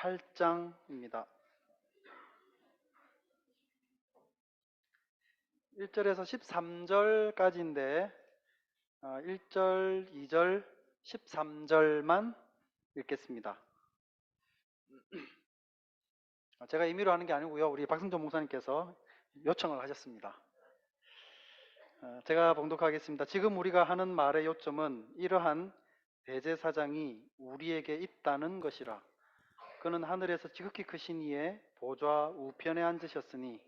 8장입니다. 1절에서 13절까지인데 1절, 2절, 13절만 읽겠습니다. 제가 임의로 하는 게 아니고요. 우리 박승준 목사님께서 요청을 하셨습니다. 제가 봉독하겠습니다. 지금 우리가 하는 말의 요점은 이러한 대제사장이 우리에게 있다는 것이라. 그는 하늘에서 지극히 크신 이의 보좌 우편에 앉으셨으니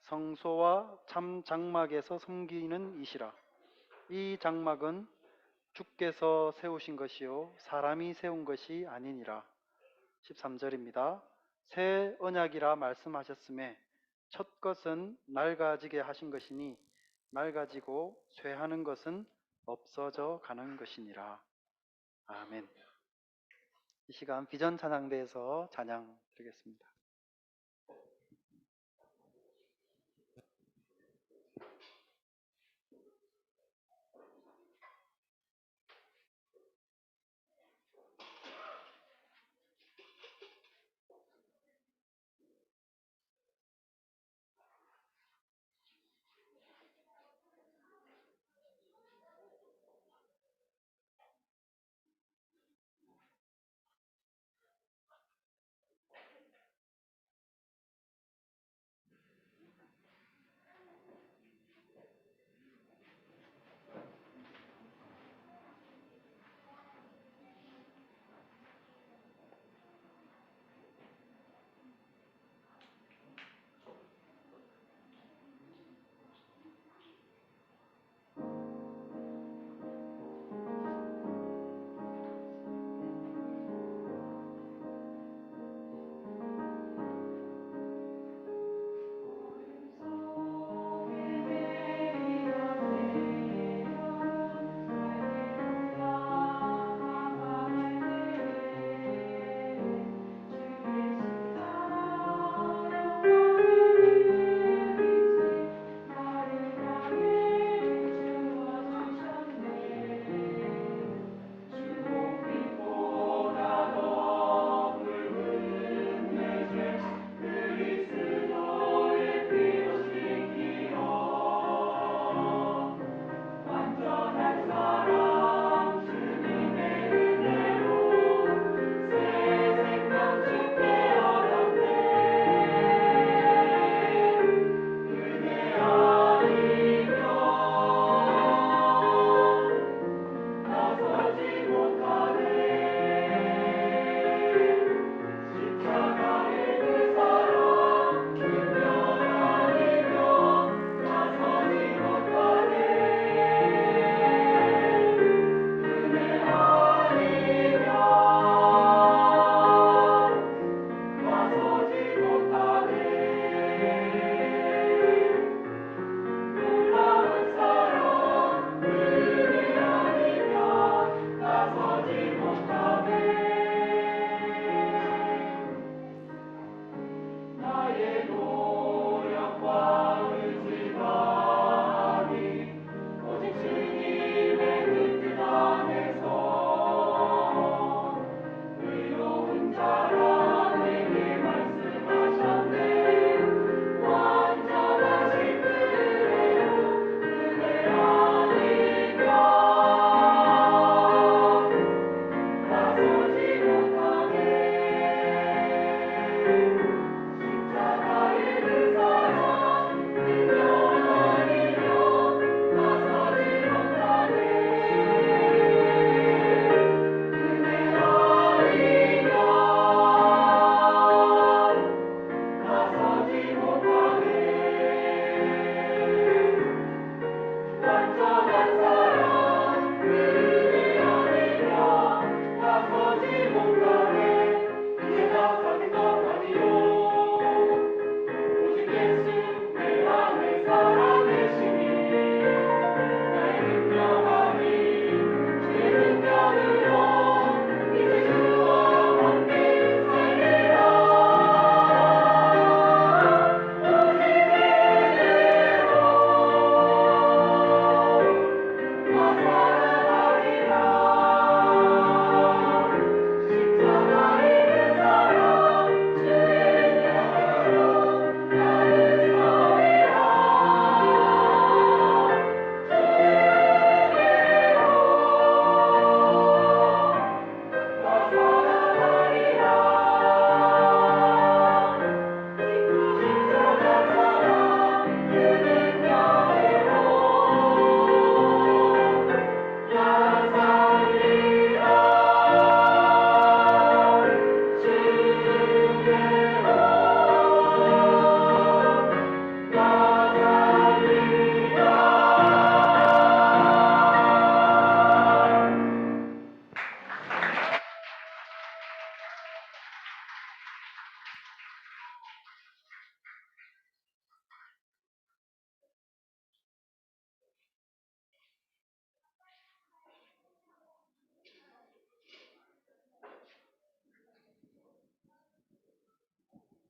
성소와 참 장막에서 섬기는 이시라. 이 장막은 주께서 세우신 것이요 사람이 세운 것이 아니니라. 13절입니다. 새 언약이라 말씀하셨음에 첫 것은 낡아지게 하신 것이니 낡아지고 쇠하는 것은 없어져 가는 것이니라. 아멘. 이 시간 비전 찬양대에서 찬양 드리겠습니다.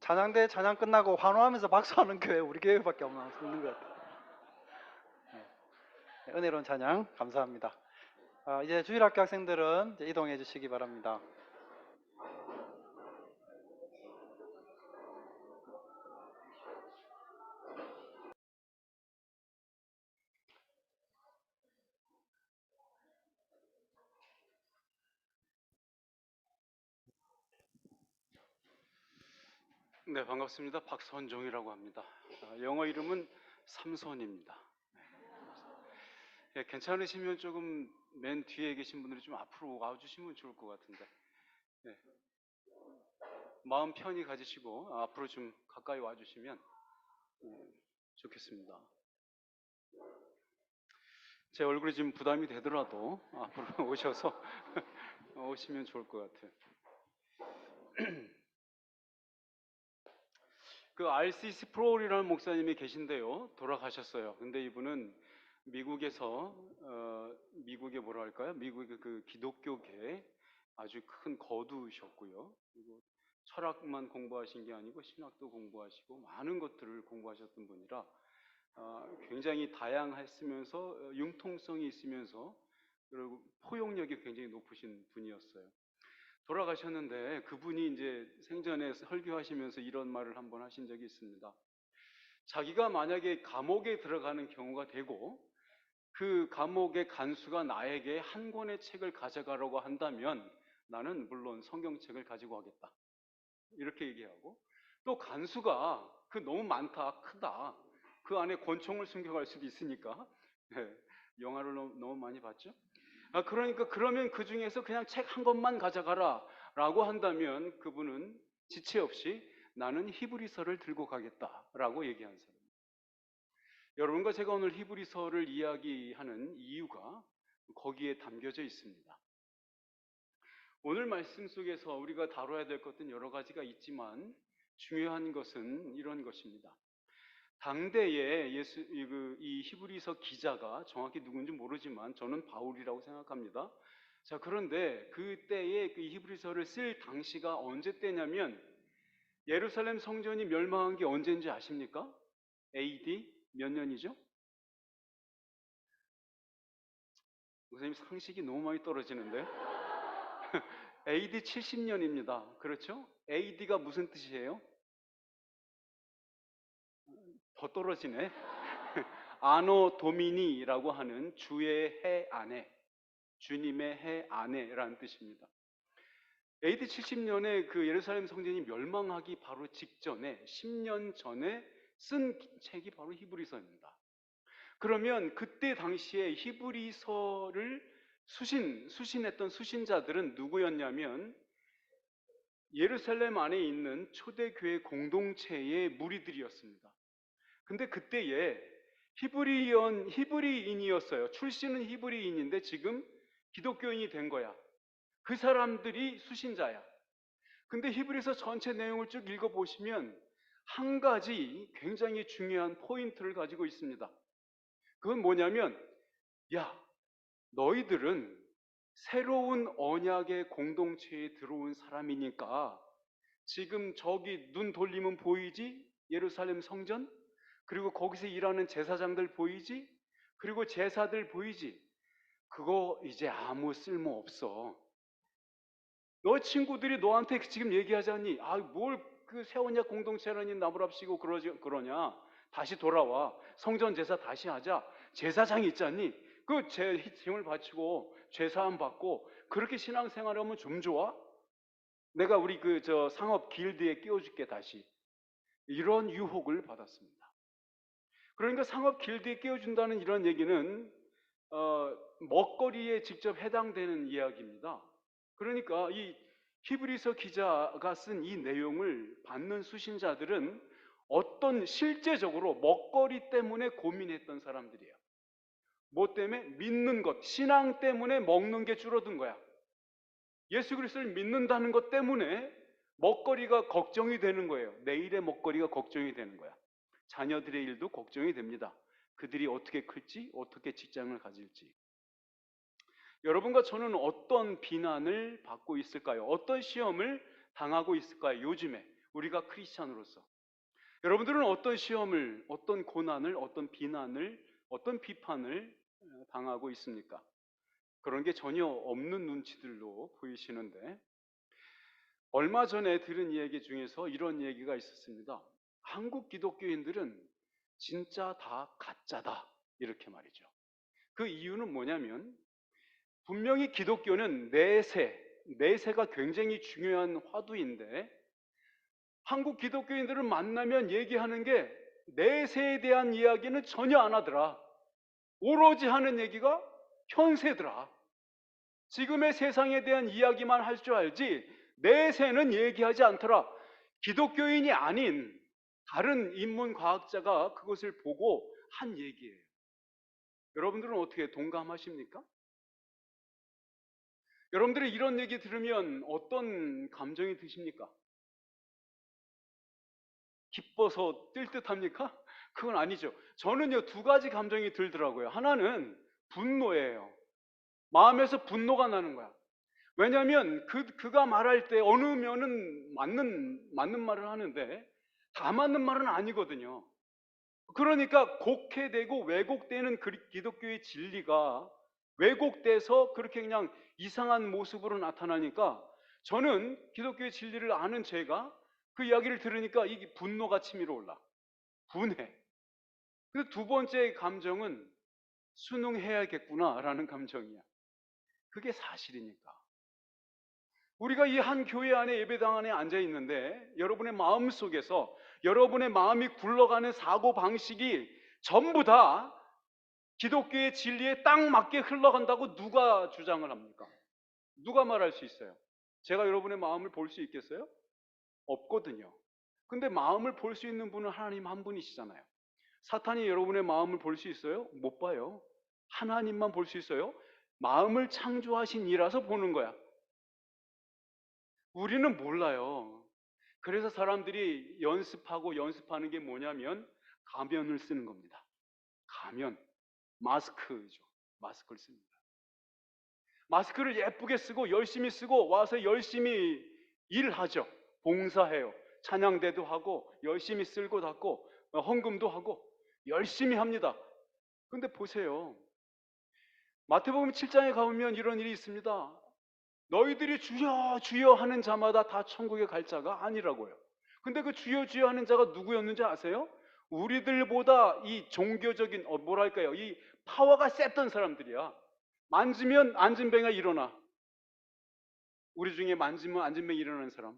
찬양대 찬양 끝나고 환호하면서 박수하는 교회 우리 교회밖에 없는 것 같아요. 네, 은혜로운 찬양 감사합니다. 이제 주일학교 학생들은 이제 이동해 주시기 바랍니다. 네, 반갑습니다. 박선종이라고 합니다. 영어 이름은 삼손입니다. 네, 괜찮으시면 조금 맨 뒤에 계신 분들이 좀 앞으로 와주시면 좋을 것 같은데, 네, 마음 편히 가지시고 앞으로 좀 가까이 와주시면 좋겠습니다. 제 얼굴이 지금 부담이 되더라도 앞으로 오셔서 오시면 좋을 것 같아요. 그 R.C. 스프롤이라는 목사님이 계신데요, 돌아가셨어요. 근데 이분은 미국에서 미국의 뭐라 할까요? 미국의 그 기독교계에 아주 큰 거두셨고요. 그리고 철학만 공부하신 게 아니고 신학도 공부하시고 많은 것들을 공부하셨던 분이라 굉장히 다양했으면서 융통성이 있으면서 그리고 포용력이 굉장히 높으신 분이었어요. 돌아가셨는데 그분이 이제 생전에 설교하시면서 이런 말을 한번 하신 적이 있습니다. 자기가 만약에 감옥에 들어가는 경우가 되고 그 감옥의 간수가 나에게 한 권의 책을 가져가라고 한다면 나는 물론 성경책을 가지고 가겠다. 이렇게 얘기하고 또 간수가 그 너무 많다, 크다. 그 안에 권총을 숨겨갈 수도 있으니까 네, 영화를 너무 많이 봤죠? 그러니까 그러면 그 중에서 그냥 책 한 권만 가져가라 라고 한다면 그분은 지체 없이 나는 히브리서를 들고 가겠다라고 얘기한 사람. 여러분과 제가 오늘 히브리서를 이야기하는 이유가 거기에 담겨져 있습니다. 오늘 말씀 속에서 우리가 다뤄야 될 것은 여러 가지가 있지만 중요한 것은 이런 것입니다. 당대에 이 히브리서 기자가 정확히 누군지 모르지만 저는 바울이라고 생각합니다. 자, 그런데 그때에 그 히브리서를 쓸 당시가 언제 때냐면 예루살렘 성전이 멸망한 게 언제인지 아십니까? AD 몇 년이죠? 선생님 상식이 너무 많이 떨어지는데 AD 70년입니다. 그렇죠? AD가 무슨 뜻이에요? 더 떨어지네. 아노 도미니라고 하는 주의 해 안에, 주님의 해 안에라는 뜻입니다. AD 70년에 그 예루살렘 성전이 멸망하기 바로 직전에 10년 전에 쓴 책이 바로 히브리서입니다. 그러면 그때 당시에 히브리서를 수신했던 수신자들은 누구였냐면 예루살렘 안에 있는 초대교회 공동체의 무리들이었습니다. 근데 그때에 히브리인이었어요. 출신은 히브리인인데 지금 기독교인이 된 거야. 그 사람들이 수신자야. 근데 히브리서 전체 내용을 쭉 읽어보시면 한 가지 굉장히 중요한 포인트를 가지고 있습니다. 그건 뭐냐면, 야, 너희들은 새로운 언약의 공동체에 들어온 사람이니까 지금 저기 눈 돌리면 보이지? 예루살렘 성전? 그리고 거기서 일하는 제사장들 보이지? 그리고 제사들 보이지? 그거 이제 아무 쓸모 없어. 너 친구들이 너한테 지금 얘기하자니, 뭘 그 새언약 공동체라니 나무랍시고 그러냐? 다시 돌아와. 성전 제사 다시 하자. 제사장 있잖니? 그 힘을 바치고 제사함 받고 그렇게 신앙생활하면 좀 좋아? 내가 우리 상업 길드에 끼워줄게 다시. 이런 유혹을 받았습니다. 그러니까 상업 길드에 끼워준다는 이런 얘기는 먹거리에 직접 해당되는 이야기입니다. 그러니까 이 히브리서 기자가 쓴 이 내용을 받는 수신자들은 어떤 실제적으로 먹거리 때문에 고민했던 사람들이에요. 뭐 때문에? 믿는 것, 신앙 때문에 먹는 게 줄어든 거야. 예수 그리스도를 믿는다는 것 때문에 먹거리가 걱정이 되는 거예요. 내일의 먹거리가 걱정이 되는 거야. 자녀들의 일도 걱정이 됩니다. 그들이 어떻게 클지, 어떻게 직장을 가질지. 여러분과 저는 어떤 비난을 받고 있을까요? 어떤 시험을 당하고 있을까요? 요즘에 우리가 크리스찬으로서 여러분들은 어떤 시험을, 어떤 고난을, 어떤 비난을, 어떤 비판을 당하고 있습니까? 그런 게 전혀 없는 눈치들로 보이시는데 얼마 전에 들은 이야기 중에서 이런 얘기가 있었습니다. 한국 기독교인들은 진짜 다 가짜다 이렇게 말이죠. 그 이유는 뭐냐면 분명히 기독교는 내세가 굉장히 중요한 화두인데 한국 기독교인들을 만나면 얘기하는 게 내세에 대한 이야기는 전혀 안 하더라. 오로지 하는 얘기가 현세더라. 지금의 세상에 대한 이야기만 할 줄 알지 내세는 얘기하지 않더라. 기독교인이 아닌 다른 인문과학자가 그것을 보고 한 얘기예요. 여러분들은 어떻게 동감하십니까? 여러분들이 이런 얘기 들으면 어떤 감정이 드십니까? 기뻐서 뛸 듯합니까? 그건 아니죠. 저는요, 두 가지 감정이 들더라고요. 하나는 분노예요. 마음에서 분노가 나는 거야. 왜냐하면 그가 말할 때 어느 면은 맞는 말을 하는데 다 맞는 말은 아니거든요. 그러니까 곡해되고 왜곡되는 기독교의 진리가 왜곡돼서 그렇게 그냥 이상한 모습으로 나타나니까 저는 기독교의 진리를 아는 제가 그 이야기를 들으니까 이게 분노가 치밀어 올라. 분해. 그 두 번째 감정은 순응해야겠구나라는 감정이야. 그게 사실이니까. 우리가 이 한 교회 안에 예배당 안에 앉아 있는데 여러분의 마음 속에서 여러분의 마음이 굴러가는 사고 방식이 전부 다 기독교의 진리에 딱 맞게 흘러간다고 누가 주장을 합니까? 누가 말할 수 있어요? 제가 여러분의 마음을 볼 수 있겠어요? 없거든요. 근데 마음을 볼 수 있는 분은 하나님 한 분이시잖아요. 사탄이 여러분의 마음을 볼 수 있어요? 못 봐요. 하나님만 볼 수 있어요. 마음을 창조하신 이라서 보는 거야. 우리는 몰라요. 그래서 사람들이 연습하고 연습하는 게 뭐냐면 가면을 쓰는 겁니다. 가면, 마스크죠. 마스크를 씁니다. 마스크를 예쁘게 쓰고 열심히 쓰고 와서 열심히 일하죠. 봉사해요. 찬양대도 하고 열심히 쓸고 닦고 헌금도 하고 열심히 합니다. 근데 보세요. 마태복음 7장에 가보면 이런 일이 있습니다. 너희들이 주여 주여 하는 자마다 다 천국에 갈 자가 아니라고요. 근데 그 주여 주여 하는 자가 누구였는지 아세요? 우리들보다 이 종교적인 뭐랄까요? 이 파워가 셌던 사람들이야. 만지면 안진뱅이가 일어나. 우리 중에 만지면 안진뱅이 일어나는 사람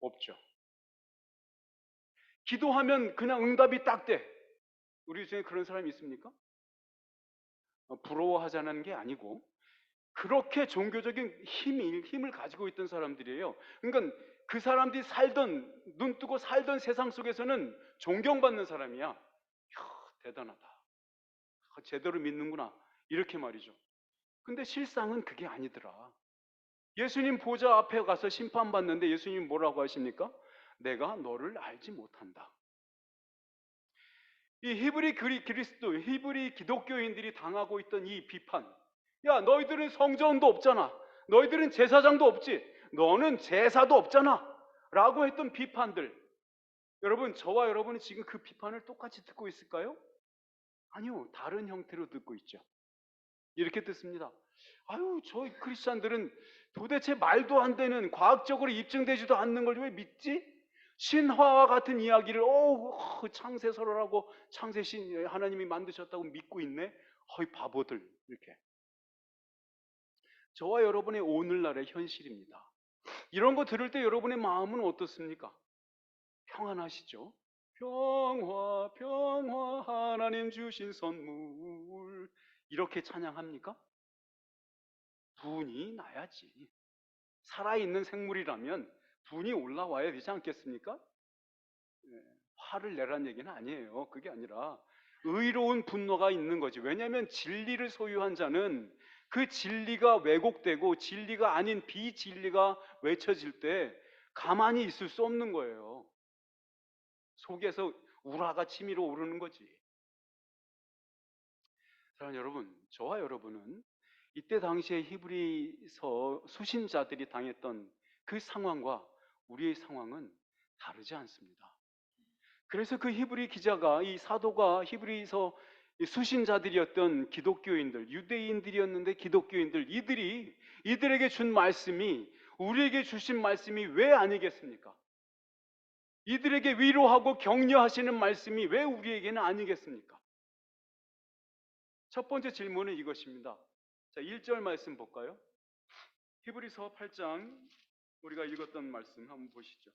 없죠. 기도하면 그냥 응답이 딱 돼. 우리 중에 그런 사람이 있습니까? 부러워하자는 게 아니고 그렇게 종교적인 힘을 가지고 있던 사람들이에요. 그러니까 그 사람들이 눈 뜨고 살던 세상 속에서는 존경받는 사람이야. 대단하다. 제대로 믿는구나. 이렇게 말이죠. 근데 실상은 그게 아니더라. 예수님 보좌 앞에 가서 심판받는데 예수님 뭐라고 하십니까? 내가 너를 알지 못한다. 이 히브리 기독교인들이 당하고 있던 이 비판. 야, 너희들은 성전도 없잖아. 너희들은 제사장도 없지. 너는 제사도 없잖아. 라고 했던 비판들. 여러분, 저와 여러분이 지금 그 비판을 똑같이 듣고 있을까요? 아니요. 다른 형태로 듣고 있죠. 이렇게 듣습니다. 아유, 저 크리스찬들은 도대체 말도 안 되는 과학적으로 입증되지도 않는 걸 왜 믿지? 신화와 같은 이야기를 창세설화라고 창세신 하나님이 만드셨다고 믿고 있네. 어이 바보들 이렇게. 저와 여러분의 오늘날의 현실입니다. 이런 거 들을 때 여러분의 마음은 어떻습니까? 평안하시죠? 평화 평화 하나님 주신 선물 이렇게 찬양합니까? 분이 나야지. 살아있는 생물이라면 분이 올라와야 되지 않겠습니까? 화를 내라는 얘기는 아니에요. 그게 아니라 의로운 분노가 있는 거지. 왜냐하면 진리를 소유한 자는 그 진리가 왜곡되고 진리가 아닌 비진리가 외쳐질 때 가만히 있을 수 없는 거예요. 속에서 우라가 치밀어 오르는 거지. 사랑하는 여러분, 저와 여러분은 이때 당시에 히브리서 수신자들이 당했던 그 상황과 우리의 상황은 다르지 않습니다. 그래서 그 히브리 기자가, 이 사도가 히브리서 수신자들이었던 기독교인들, 유대인들이었는데 기독교인들, 이들에게 준 말씀이, 우리에게 주신 말씀이 왜 아니겠습니까? 이들에게 위로하고 격려하시는 말씀이 왜 우리에게는 아니겠습니까? 첫 번째 질문은 이것입니다. 자, 1절 말씀 볼까요? 히브리서 8장 우리가 읽었던 말씀 한번 보시죠.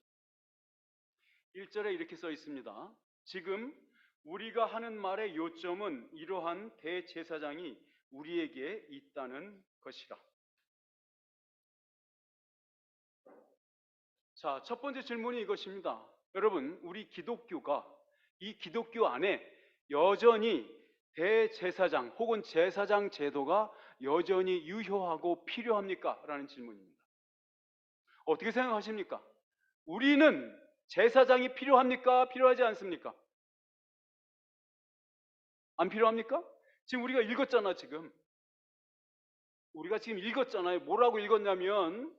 1절에 이렇게 써 있습니다. 지금 우리가 하는 말의 요점은 이러한 대제사장이 우리에게 있다는 것이라. 자, 첫 번째 질문이 이것입니다. 여러분, 우리 기독교가 이 기독교 안에 여전히 대제사장 혹은 제사장 제도가 여전히 유효하고 필요합니까? 라는 질문입니다. 어떻게 생각하십니까? 우리는 제사장이 필요합니까? 필요하지 않습니까? 안 필요합니까? 지금 우리가 읽었잖아, 지금. 우리가 지금 읽었잖아요. 뭐라고 읽었냐면,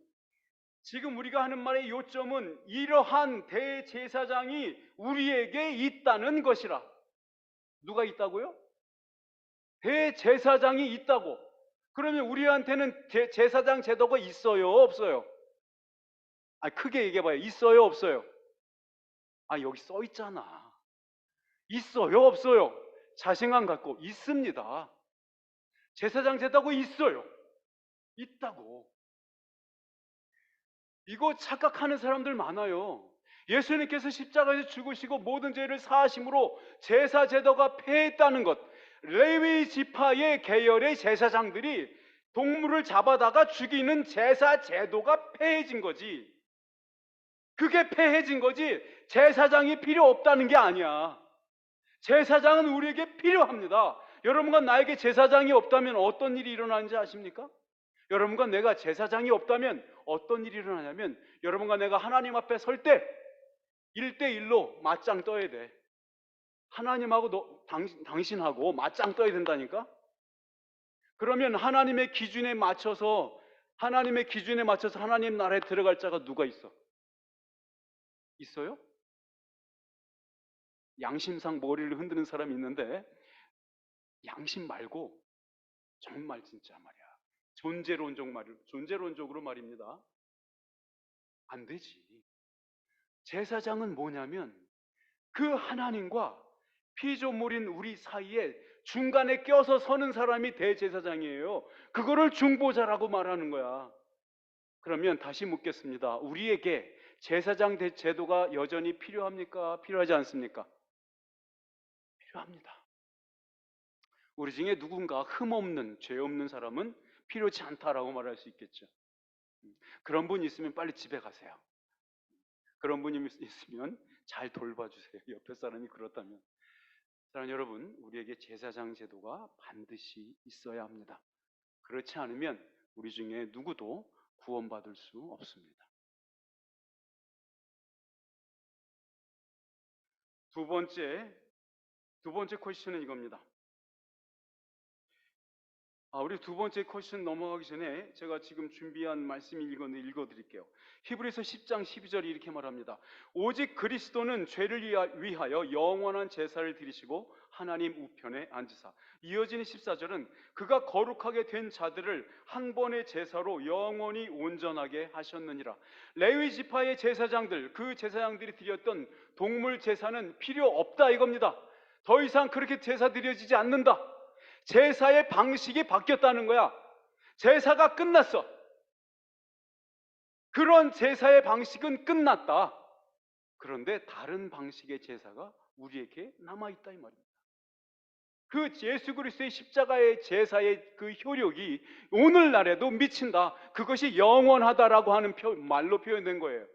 지금 우리가 하는 말의 요점은 이러한 대제사장이 우리에게 있다는 것이라. 누가 있다고요? 대제사장이 있다고. 그러면 우리한테는 제사장 제도가 있어요? 없어요? 크게 얘기해봐요. 있어요? 없어요? 여기 써 있잖아. 있어요? 없어요? 자신감 갖고 있습니다. 제사장 제도가 있어요. 있다고. 이거 착각하는 사람들 많아요. 예수님께서 십자가에서 죽으시고 모든 죄를 사하심으로 제사 제도가 폐했다는 것. 레위 지파의 계열의 제사장들이 동물을 잡아다가 죽이는 제사 제도가 폐해진 거지. 그게 폐해진 거지. 제사장이 필요 없다는 게 아니야. 제사장은 우리에게 필요합니다. 여러분과 나에게 제사장이 없다면 어떤 일이 일어나는지 아십니까? 여러분과 내가 제사장이 없다면 어떤 일이 일어나냐면, 여러분과 내가 하나님 앞에 설 때 1대1로 맞짱 떠야 돼. 하나님하고 당신하고 맞짱 떠야 된다니까. 그러면 하나님의 기준에 맞춰서 하나님 나라에 들어갈 자가 누가 있어? 있어요? 양심상 머리를 흔드는 사람이 있는데, 양심 말고 정말 진짜 말이야, 존재론적으로 말입니다. 안 되지. 제사장은 뭐냐면 그 하나님과 피조물인 우리 사이에 중간에 껴서 서는 사람이 대제사장이에요. 그거를 중보자라고 말하는 거야. 그러면 다시 묻겠습니다. 우리에게 제사장 제도가 여전히 필요합니까? 필요하지 않습니까? 필요합니다. 우리 중에 누군가 흠없는, 죄 없는 사람은 필요치 않다라고 말할 수 있겠죠. 그런 분이 있으면 빨리 집에 가세요. 그런 분이 있으면 잘 돌봐주세요. 옆에 사람이 그렇다면. 사랑하는 여러분, 우리에게 제사장 제도가 반드시 있어야 합니다. 그렇지 않으면 우리 중에 누구도 구원받을 수 없습니다. 두 번째 퀘스천은 이겁니다. 우리 두 번째 퀘스천 넘어가기 전에 제가 지금 준비한 말씀이 읽어드릴게요. 히브리서 10장 12절이 이렇게 말합니다. 오직 그리스도는 죄를 위하여 영원한 제사를 드리시고 하나님 우편에 앉으사. 이어지는 14절은 그가 거룩하게 된 자들을 한 번의 제사로 영원히 온전하게 하셨느니라. 레위 지파의 제사장들, 그 제사장들이 드렸던 동물 제사는 필요 없다 이겁니다. 더 이상 그렇게 제사 드려지지 않는다. 제사의 방식이 바뀌었다는 거야. 제사가 끝났어. 그런 제사의 방식은 끝났다. 그런데 다른 방식의 제사가 우리에게 남아있다 이 말입니다. 그 예수 그리스도의 십자가의 제사의 그 효력이 오늘날에도 미친다. 그것이 영원하다라고 하는 말로 표현된 거예요.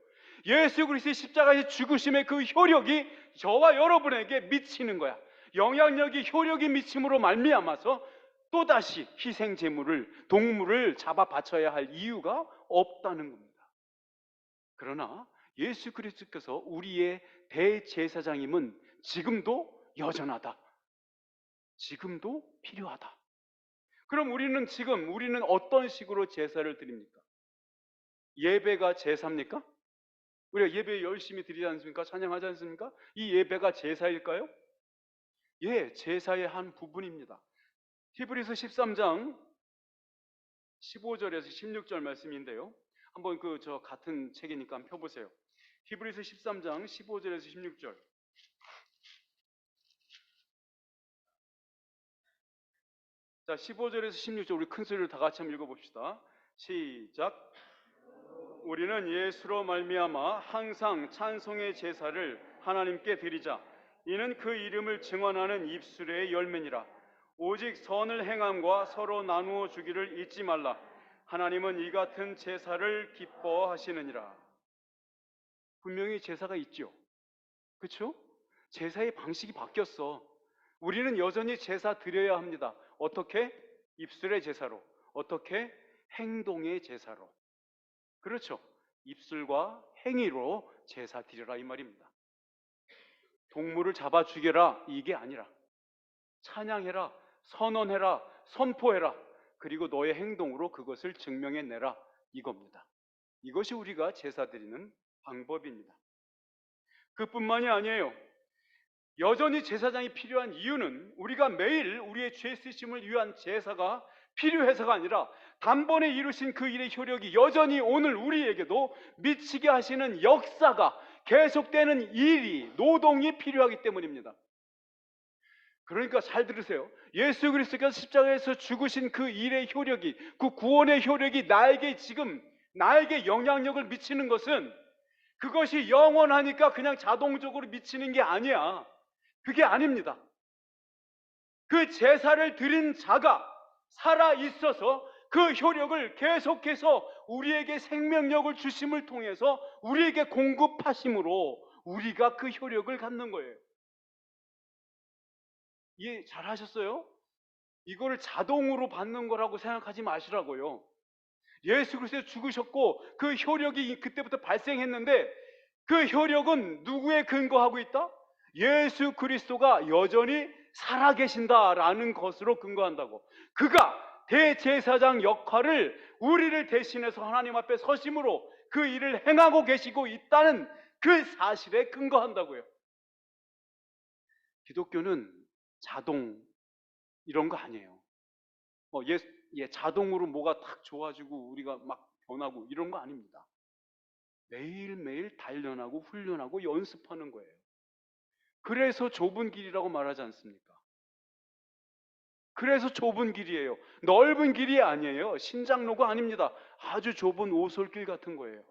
예수 그리스도의 십자가의 죽으심의 그 효력이 저와 여러분에게 미치는 거야. 영향력이, 효력이 미침으로 말미암아서 또다시 희생 제물을, 동물을 잡아 바쳐야 할 이유가 없다는 겁니다. 그러나 예수 그리스도께서 우리의 대제사장임은 지금도 여전하다. 지금도 필요하다. 그럼 우리는 어떤 식으로 제사를 드립니까? 예배가 제사입니까? 우리가 예배 열심히 드리지 않습니까? 찬양하지 않습니까? 이 예배가 제사일까요? 예, 제사의 한 부분입니다. 히브리서 13장 15절에서 16절 말씀인데요. 한번 저 같은 책이니까 한번 펴보세요. 히브리서 13장 15절에서 16절. 자, 15절에서 16절 우리 큰 소리로 다 같이 한번 읽어봅시다. 시작. 우리는 예수로 말미암아 항상 찬송의 제사를 하나님께 드리자. 이는 그 이름을 증언하는 입술의 열매니라. 오직 선을 행함과 서로 나누어 주기를 잊지 말라. 하나님은 이 같은 제사를 기뻐하시느니라. 분명히 제사가 있죠. 그렇죠? 제사의 방식이 바뀌었어. 우리는 여전히 제사 드려야 합니다. 어떻게? 입술의 제사로. 어떻게? 행동의 제사로. 그렇죠. 입술과 행위로 제사 드려라 이 말입니다. 동물을 잡아 죽여라 이게 아니라 찬양해라, 선언해라, 선포해라. 그리고 너의 행동으로 그것을 증명해내라 이겁니다. 이것이 우리가 제사 드리는 방법입니다. 그뿐만이 아니에요. 여전히 제사장이 필요한 이유는 우리가 매일 우리의 죄 쓰심을 위한 제사가 필요해서가 아니라 단번에 이루신 그 일의 효력이 여전히 오늘 우리에게도 미치게 하시는 역사가 계속되는 일이, 노동이 필요하기 때문입니다. 그러니까 잘 들으세요. 예수 그리스도께서 십자가에서 죽으신 그 일의 효력이, 그 구원의 효력이 나에게 영향력을 미치는 것은 그것이 영원하니까 그냥 자동적으로 미치는 게 아니야. 그게 아닙니다. 그 제사를 드린 자가 살아 있어서 그 효력을 계속해서 우리에게 생명력을 주심을 통해서 우리에게 공급하심으로 우리가 그 효력을 갖는 거예요. 이해 잘 하셨어요? 이거를 자동으로 받는 거라고 생각하지 마시라고요. 예수 그리스도 죽으셨고 그 효력이 그때부터 발생했는데 그 효력은 누구에 근거하고 있다? 예수 그리스도가 여전히 살아계신다라는 것으로 근거한다고. 그가 대제사장 역할을 우리를 대신해서 하나님 앞에 서심으로 그 일을 행하고 계시고 있다는 그 사실에 근거한다고요. 기독교는 자동 이런 거 아니에요. 자동으로 뭐가 탁 좋아지고 우리가 막 변하고 이런 거 아닙니다. 매일매일 단련하고 훈련하고 연습하는 거예요. 그래서 좁은 길이라고 말하지 않습니까? 그래서 좁은 길이에요. 넓은 길이 아니에요. 신장로가 아닙니다. 아주 좁은 오솔길 같은 거예요.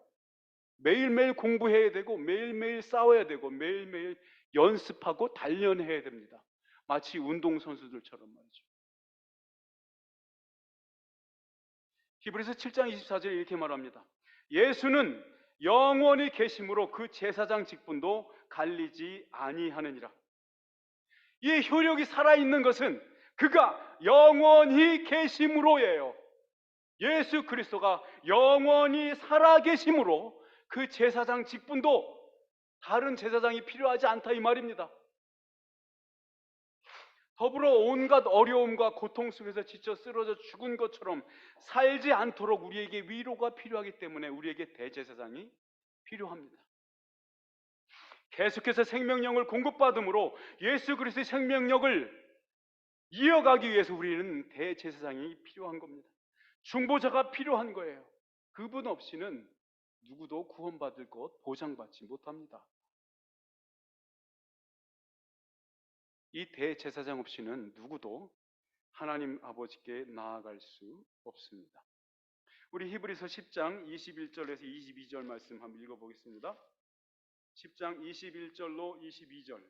매일매일 공부해야 되고 매일매일 싸워야 되고 매일매일 연습하고 단련해야 됩니다. 마치 운동선수들처럼 말이죠. 히브리서 7장 24절에 이렇게 말합니다. 예수는 영원히 계심으로 그 제사장 직분도 갈리지 아니하느니라. 이 효력이 살아있는 것은 그가 영원히 계심으로예요. 예수 그리스도가 영원히 살아계심으로 그 제사장 직분도 다른 제사장이 필요하지 않다 이 말입니다. 더불어 온갖 어려움과 고통 속에서 지쳐 쓰러져 죽은 것처럼 살지 않도록 우리에게 위로가 필요하기 때문에 우리에게 대제사장이 필요합니다. 계속해서 생명력을 공급받음으로 예수 그리스도의 생명력을 이어가기 위해서 우리는 대제사장이 필요한 겁니다. 중보자가 필요한 거예요. 그분 없이는 누구도 구원받을 것 보장받지 못합니다. 이 대제사장 없이는 누구도 하나님 아버지께 나아갈 수 없습니다. 우리 히브리서 10장 21절에서 22절 말씀 한번 읽어보겠습니다. 10장 21절로 22절.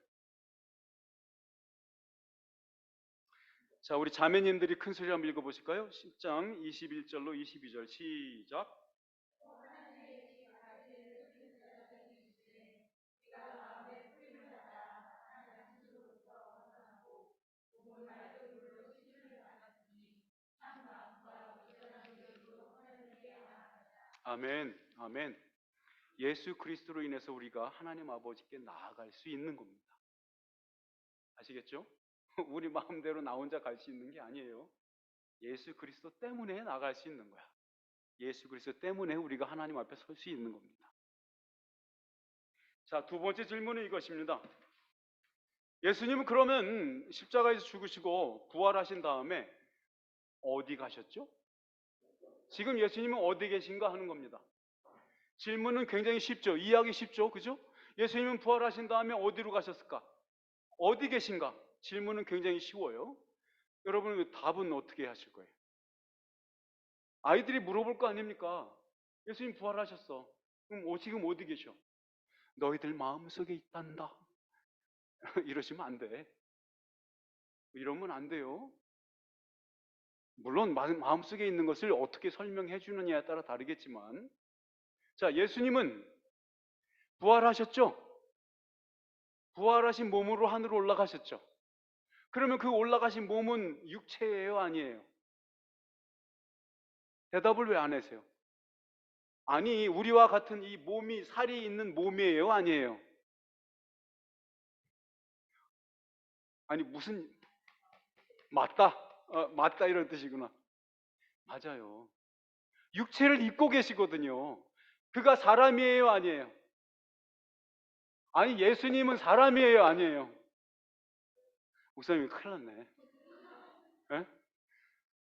자, 우리 자매님들이 큰 소리 한번 읽어보실까요? 10장 21절로 22절 시작. 아멘, 아멘. 예수 그리스도로 인해서 우리가 하나님 아버지께 나아갈 수 있는 겁니다. 아시겠죠? 우리 마음대로 나 혼자 갈 수 있는 게 아니에요. 예수 그리스도 때문에 나갈 수 있는 거야. 예수 그리스도 때문에 우리가 하나님 앞에 설 수 있는 겁니다. 자, 두 번째 질문은 이것입니다. 예수님은 그러면 십자가에서 죽으시고 부활하신 다음에 어디 가셨죠? 지금 예수님은 어디 계신가 하는 겁니다. 질문은 굉장히 쉽죠. 이해하기 쉽죠. 그죠? 예수님은 부활하신 다음에 어디로 가셨을까? 어디 계신가? 질문은 굉장히 쉬워요. 여러분 그 답은 어떻게 하실 거예요? 아이들이 물어볼 거 아닙니까? 예수님 부활하셨어. 그럼 지금 어디 계셔? 너희들 마음속에 있단다. 이러시면 안 돼. 이러면 안 돼요. 물론 마음속에 있는 것을 어떻게 설명해 주느냐에 따라 다르겠지만, 자, 예수님은 부활하셨죠? 부활하신 몸으로 하늘로 올라가셨죠? 그러면 그 올라가신 몸은 육체예요, 아니에요? 대답을 왜 안 하세요? 아니, 우리와 같은 이 몸이 살이 있는 몸이에요, 아니에요? 아니, 무슨 맞다, 맞다 이런 뜻이구나. 맞아요. 육체를 입고 계시거든요. 그가 사람이에요, 아니에요? 아니, 예수님은 사람이에요, 아니에요? 목사님이 큰일 났네. 예?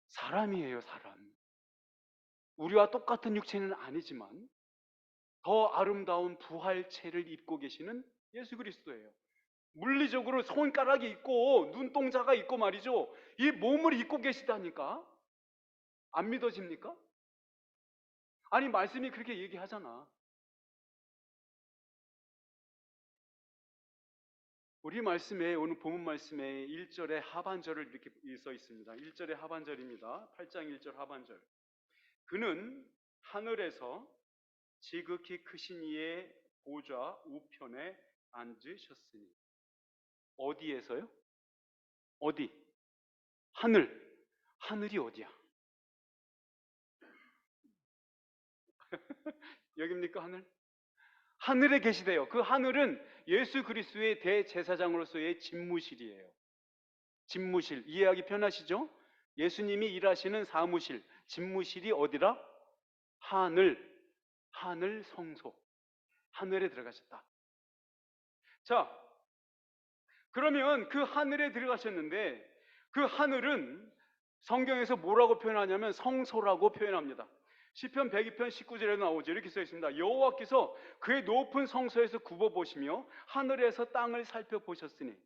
사람이에요, 사람. 우리와 똑같은 육체는 아니지만 더 아름다운 부활체를 입고 계시는 예수 그리스도예요. 물리적으로 손가락이 있고 눈동자가 있고 말이죠. 이 몸을 입고 계시다니까? 안 믿어집니까? 아니, 말씀이 그렇게 얘기하잖아. 우리 말씀에, 오늘 본문 말씀에 1절의 하반절을 이렇게 써 있습니다. 1절의 하반절입니다. 8장 1절 하반절. 그는 하늘에서 지극히 크신 이의 보좌 우편에 앉으셨으니. 어디에서요? 어디? 하늘. 하늘이 어디야? 여기입니까, 하늘? 하늘에 계시대요. 그 하늘은 예수 그리스도의 대제사장으로서의 집무실이에요. 집무실. 이해하기 편하시죠? 예수님이 일하시는 사무실, 집무실이 어디라? 하늘. 하늘 성소. 하늘에 들어가셨다. 자, 그러면 그 하늘에 들어가셨는데 그 하늘은 성경에서 뭐라고 표현하냐면 성소라고 표현합니다. 시편 102편 19절에 나오죠. 이렇게 써 있습니다. 여호와께서 그의 높은 성소에서 굽어 보시며 하늘에서 땅을 살펴보셨으니.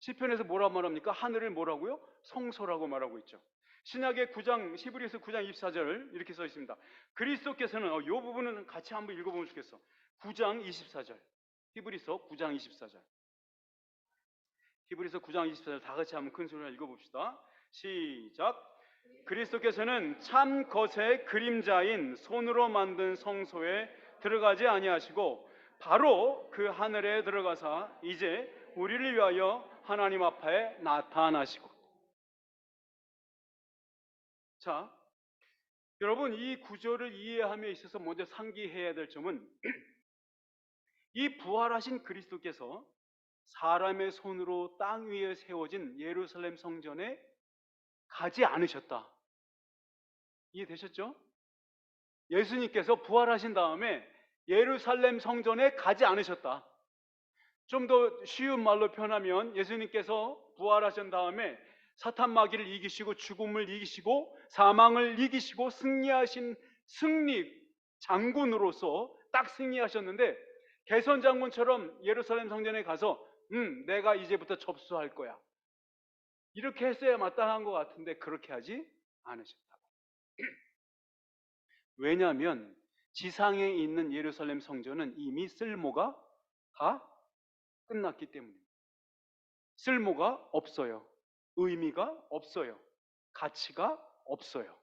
시편에서 뭐라고 말합니까? 하늘을 뭐라고요? 성소라고 말하고 있죠. 신약의 9장 히브리서 9장 24절 이렇게 써 있습니다. 그리스도께서는 이 부분은 같이 한번 읽어보면 좋겠어. 9장 24절. 히브리서 9장 24절. 히브리서 9장 24절 다 같이 한번 큰 소리로 읽어봅시다. 시작. 그리스도께서는 참 것의 그림자인 손으로 만든 성소에 들어가지 아니하시고 바로 그 하늘에 들어가사 이제 우리를 위하여 하나님 앞에 나타나시고. 자, 여러분 이 구절을 이해함에 있어서 먼저 상기해야 될 점은 이 부활하신 그리스도께서 사람의 손으로 땅 위에 세워진 예루살렘 성전에 가지 않으셨다. 이해되셨죠? 예수님께서 부활하신 다음에 예루살렘 성전에 가지 않으셨다. 좀 더 쉬운 말로 표현하면 예수님께서 부활하신 다음에 사탄 마귀를 이기시고 죽음을 이기시고 사망을 이기시고 승리하신 승리 장군으로서 딱 승리하셨는데 개선 장군처럼 예루살렘 성전에 가서 내가 이제부터 접수할 거야. 이렇게 했어야 마땅한 것 같은데 그렇게 하지 않으셨다. 왜냐하면 지상에 있는 예루살렘 성전은 이미 쓸모가 다 끝났기 때문입니다. 쓸모가 없어요. 의미가 없어요. 가치가 없어요.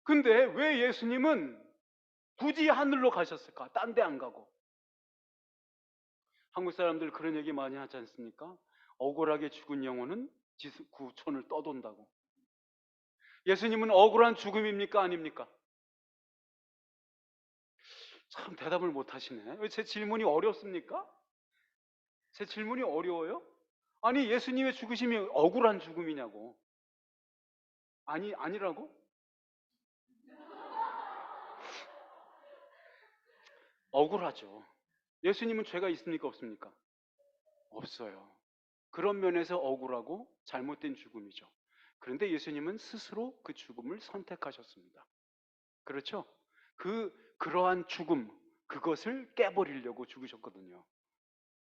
근데 왜 예수님은 굳이 하늘로 가셨을까? 딴 데 안 가고. 한국 사람들 그런 얘기 많이 하지 않습니까? 억울하게 죽은 영혼은 구천을 떠돈다고. 예수님은 억울한 죽음입니까? 아닙니까? 참 대답을 못 하시네. 왜 제 질문이 어렵습니까? 제 질문이 어려워요? 아니, 예수님의 죽으심이 억울한 죽음이냐고. 아니라고? 억울하죠. 예수님은 죄가 있습니까? 없습니까? 없어요. 그런 면에서 억울하고 잘못된 죽음이죠. 그런데 예수님은 스스로 그 죽음을 선택하셨습니다. 그렇죠? 그러한 죽음, 그것을 깨버리려고 죽으셨거든요.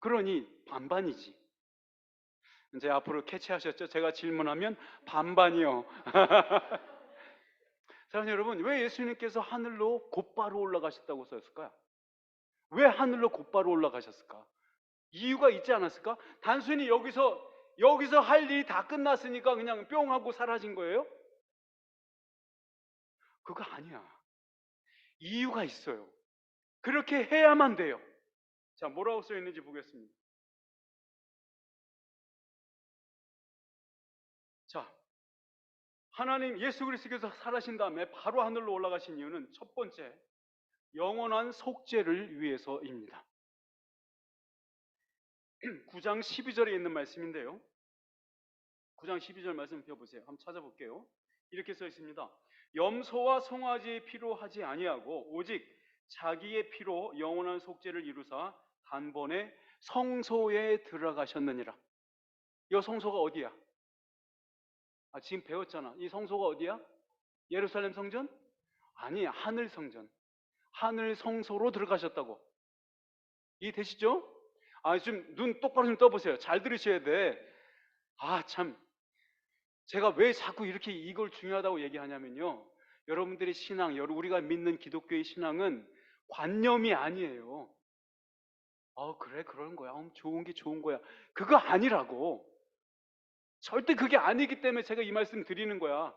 그러니 반반이지. 이제 앞으로 캐치하셨죠? 제가 질문하면 반반이요. 사랑하는 여러분, 왜 예수님께서 하늘로 곧바로 올라가셨다고 썼을까요? 왜 하늘로 곧바로 올라가셨을까? 이유가 있지 않았을까? 단순히 여기서 할 일이 다 끝났으니까 그냥 뿅 하고 사라진 거예요? 그거 아니야. 이유가 있어요. 그렇게 해야만 돼요. 자, 뭐라고 써 있는지 보겠습니다. 자, 하나님 예수 그리스도께서 살아신 다음에 바로 하늘로 올라가신 이유는 첫 번째, 영원한 속죄를 위해서입니다. 9장 12절에 있는 말씀인데요. 9장 12절 말씀 펴보세요. 한번 찾아볼게요. 이렇게 써 있습니다. 염소와 송아지의 피로 하지 아니하고 오직 자기의 피로 영원한 속죄를 이루사 단번에 성소에 들어가셨느니라. 이 성소가 어디야? 지금 배웠잖아. 이 성소가 어디야? 예루살렘 성전? 아니, 하늘 성전. 하늘 성소로 들어가셨다고. 이해되시죠? 좀 눈 똑바로 좀 떠보세요. 잘 들으셔야 돼. 참. 제가 왜 자꾸 이렇게 이걸 중요하다고 얘기하냐면요. 여러분들의 신앙, 우리가 믿는 기독교의 신앙은 관념이 아니에요. 그래, 그런 거야. 좋은 게 좋은 거야. 그거 아니라고. 절대 그게 아니기 때문에 제가 이 말씀 드리는 거야.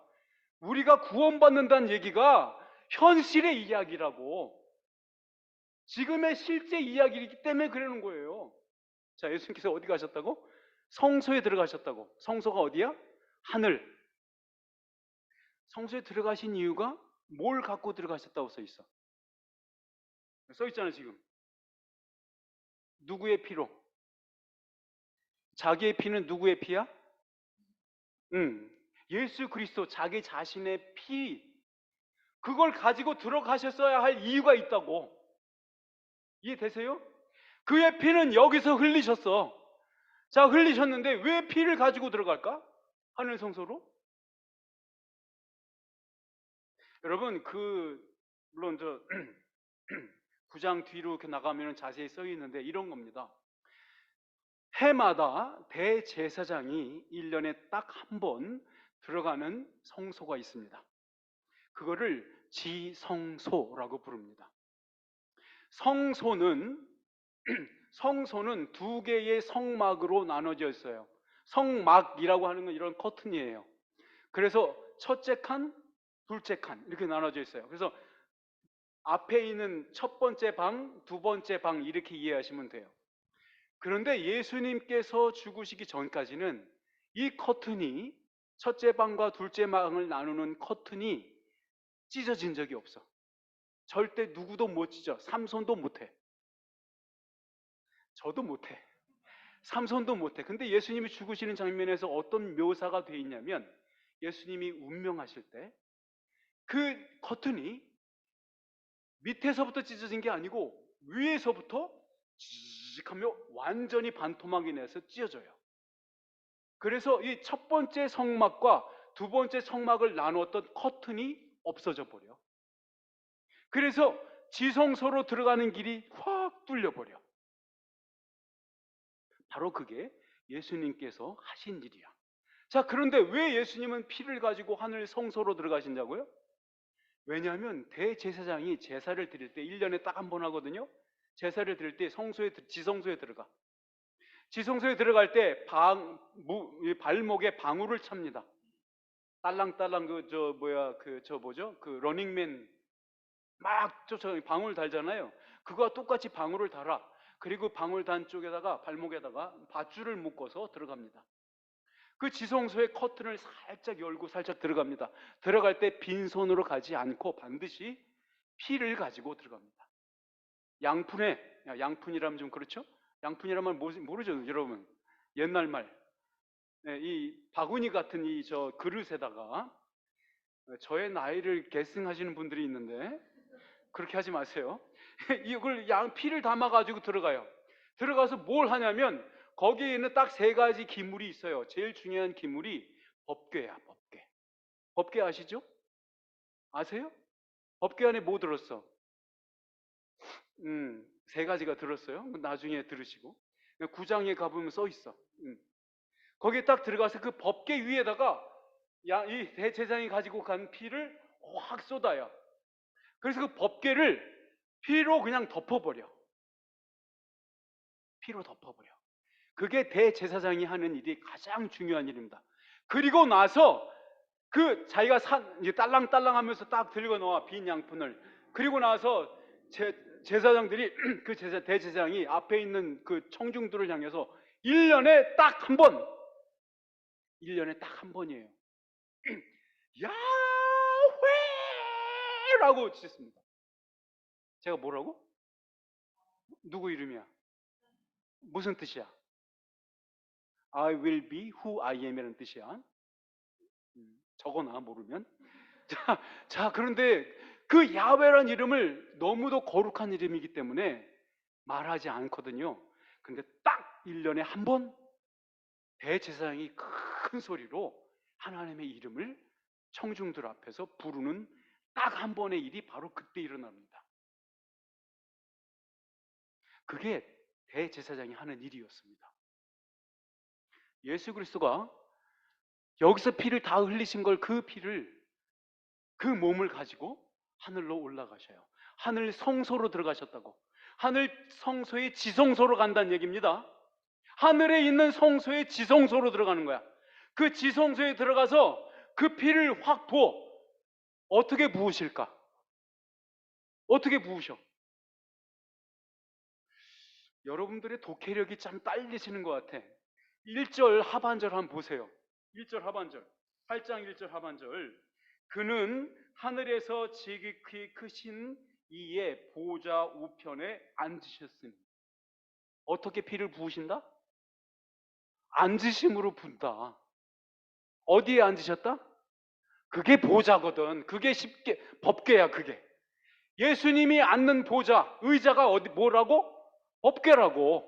우리가 구원받는다는 얘기가 현실의 이야기라고. 지금의 실제 이야기이기 때문에 그러는 거예요. 자, 예수님께서 어디 가셨다고? 성소에 들어가셨다고. 성소가 어디야? 하늘. 성소에 들어가신 이유가 뭘 갖고 들어가셨다고 써 있어? 써 있잖아, 지금. 누구의 피로? 자기의 피는 누구의 피야? 예수 그리스도 자기 자신의 피. 그걸 가지고 들어가셨어야 할 이유가 있다고. 이해되세요? 그의 피는 여기서 흘리셨어. 자, 흘리셨는데 왜 피를 가지고 들어갈까? 하늘 성소로? 여러분, 물론 9장 뒤로 이렇게 나가면 자세히 써 있는데 이런 겁니다. 해마다 대제사장이 1년에 딱 한 번 들어가는 성소가 있습니다. 그거를 지성소라고 부릅니다. 성소는 두 개의 성막으로 나눠져 있어요. 성막이라고 하는 건 이런 커튼이에요. 그래서 첫째 칸, 둘째 칸 이렇게 나눠져 있어요. 그래서 앞에 있는 첫 번째 방, 두 번째 방 이렇게 이해하시면 돼요. 그런데 예수님께서 죽으시기 전까지는 이 커튼이 첫째 방과 둘째 방을 나누는 커튼이 찢어진 적이 없어. 절대 누구도 못 찢어. 삼손도 못해. 저도 못해. 삼손도 못해. 근데 예수님이 죽으시는 장면에서 어떤 묘사가 돼 있냐면 예수님이 운명하실 때 그 커튼이 밑에서부터 찢어진 게 아니고 위에서부터 지직하며 완전히 반토막이 내서 찢어져요. 그래서 이 첫 번째 성막과 두 번째 성막을 나누었던 커튼이 없어져 버려. 그래서 지성소로 들어가는 길이 확 뚫려 버려. 바로 그게 예수님께서 하신 일이야. 자, 그런데 왜 예수님은 피를 가지고 하늘 성소로 들어가신다고요? 왜냐하면 대제사장이 제사를 드릴 때 1년에 딱 한 번 하거든요. 제사를 드릴 때 지성소에 들어가. 지성소에 들어갈 때 발목에 방울을 찹니다. 딸랑딸랑 러닝맨 막 쫓아 방울 달잖아요. 그거와 똑같이 방울을 달아. 그리고 방울 단 쪽에다가 발목에다가 밧줄을 묶어서 들어갑니다. 그 지성소의 커튼을 살짝 열고 살짝 들어갑니다. 들어갈 때 빈손으로 가지 않고 반드시 피를 가지고 들어갑니다. 양푼이라면 좀 그렇죠? 양푼이라면 모르죠, 여러분. 옛날 말. 이 바구니 같은 그릇에다가 저의 나이를 계승하시는 분들이 있는데 그렇게 하지 마세요. 이걸 양 피를 담아 가지고 들어가요. 들어가서 뭘 하냐면 거기에는 딱 세 가지 기물이 있어요. 제일 중요한 기물이 법궤야, 법궤. 법궤 아시죠? 아세요? 법궤 안에 뭐 들었어? 세 가지가 들었어요. 나중에 들으시고. 9장에 가보면 써 있어. 거기에 딱 들어가서 그 법궤 위에다가 이 대제사장이 가지고 간 피를 확 쏟아요. 그래서 그 법궤를 피로 그냥 덮어버려. 피로 덮어버려. 그게 대제사장이 하는 일이 가장 중요한 일입니다. 그리고 나서 그 자기가 이제 딸랑딸랑하면서 딱 들고 나와 빈 양푼을. 그리고 나서 제사장들이 그 대제사장이 앞에 있는 그 청중들을 향해서 1년에 딱 한 번, 1년에 딱 한 번이에요. 야훼라고 짓습니다. 제가 뭐라고? 누구 이름이야? 무슨 뜻이야? I will be who I am이라는 뜻이야. 적어놔 모르면. 자, 그런데 그 야훼라는 이름을 너무도 거룩한 이름이기 때문에 말하지 않거든요. 근데 딱 1년에 한 번 대제사장이 큰 소리로 하나님의 이름을 청중들 앞에서 부르는 딱 한 번의 일이 바로 그때 일어납니다. 그게 대제사장이 하는 일이었습니다. 예수 그리스도가 여기서 피를 다 흘리신 걸 그 피를 그 몸을 가지고 하늘로 올라가셔요. 하늘 성소로 들어가셨다고. 하늘 성소의 지성소로 간다는 얘기입니다. 하늘에 있는 성소의 지성소로 들어가는 거야. 그 지성소에 들어가서 그 피를 확 부어. 어떻게 부으실까? 어떻게 부으셔? 여러분들의 독해력이 참 딸리시는 것 같아. 1절 하반절 한번 보세요. 1절 하반절. 8장 1절 하반절. 그는 하늘에서 지극히 크신 이의 보좌 우편에 앉으셨으니. 어떻게 피를 부으신다? 앉으심으로 부은다. 어디에 앉으셨다? 그게 보좌거든. 그게 쉽게 법궤야. 그게 예수님이 앉는 보좌, 의자가 어디 뭐라고? 법궤라고.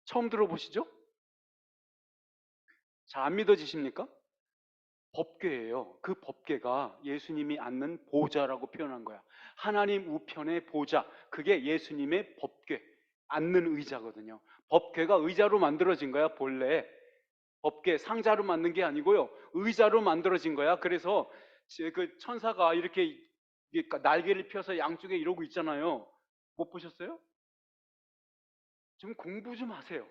처음 들어보시죠? 잘 안 믿어지십니까? 법궤예요. 그 법궤가 예수님이 앉는 보좌라고 표현한 거야. 하나님 우편의 보좌, 그게 예수님의 법궤, 앉는 의자거든요. 법궤가 의자로 만들어진 거야. 본래 법궤 상자로 만든 게 아니고요, 의자로 만들어진 거야. 그래서 그 천사가 이렇게 날개를 펴서 양쪽에 이러고 있잖아요. 못 보셨어요? 좀 공부 좀 하세요.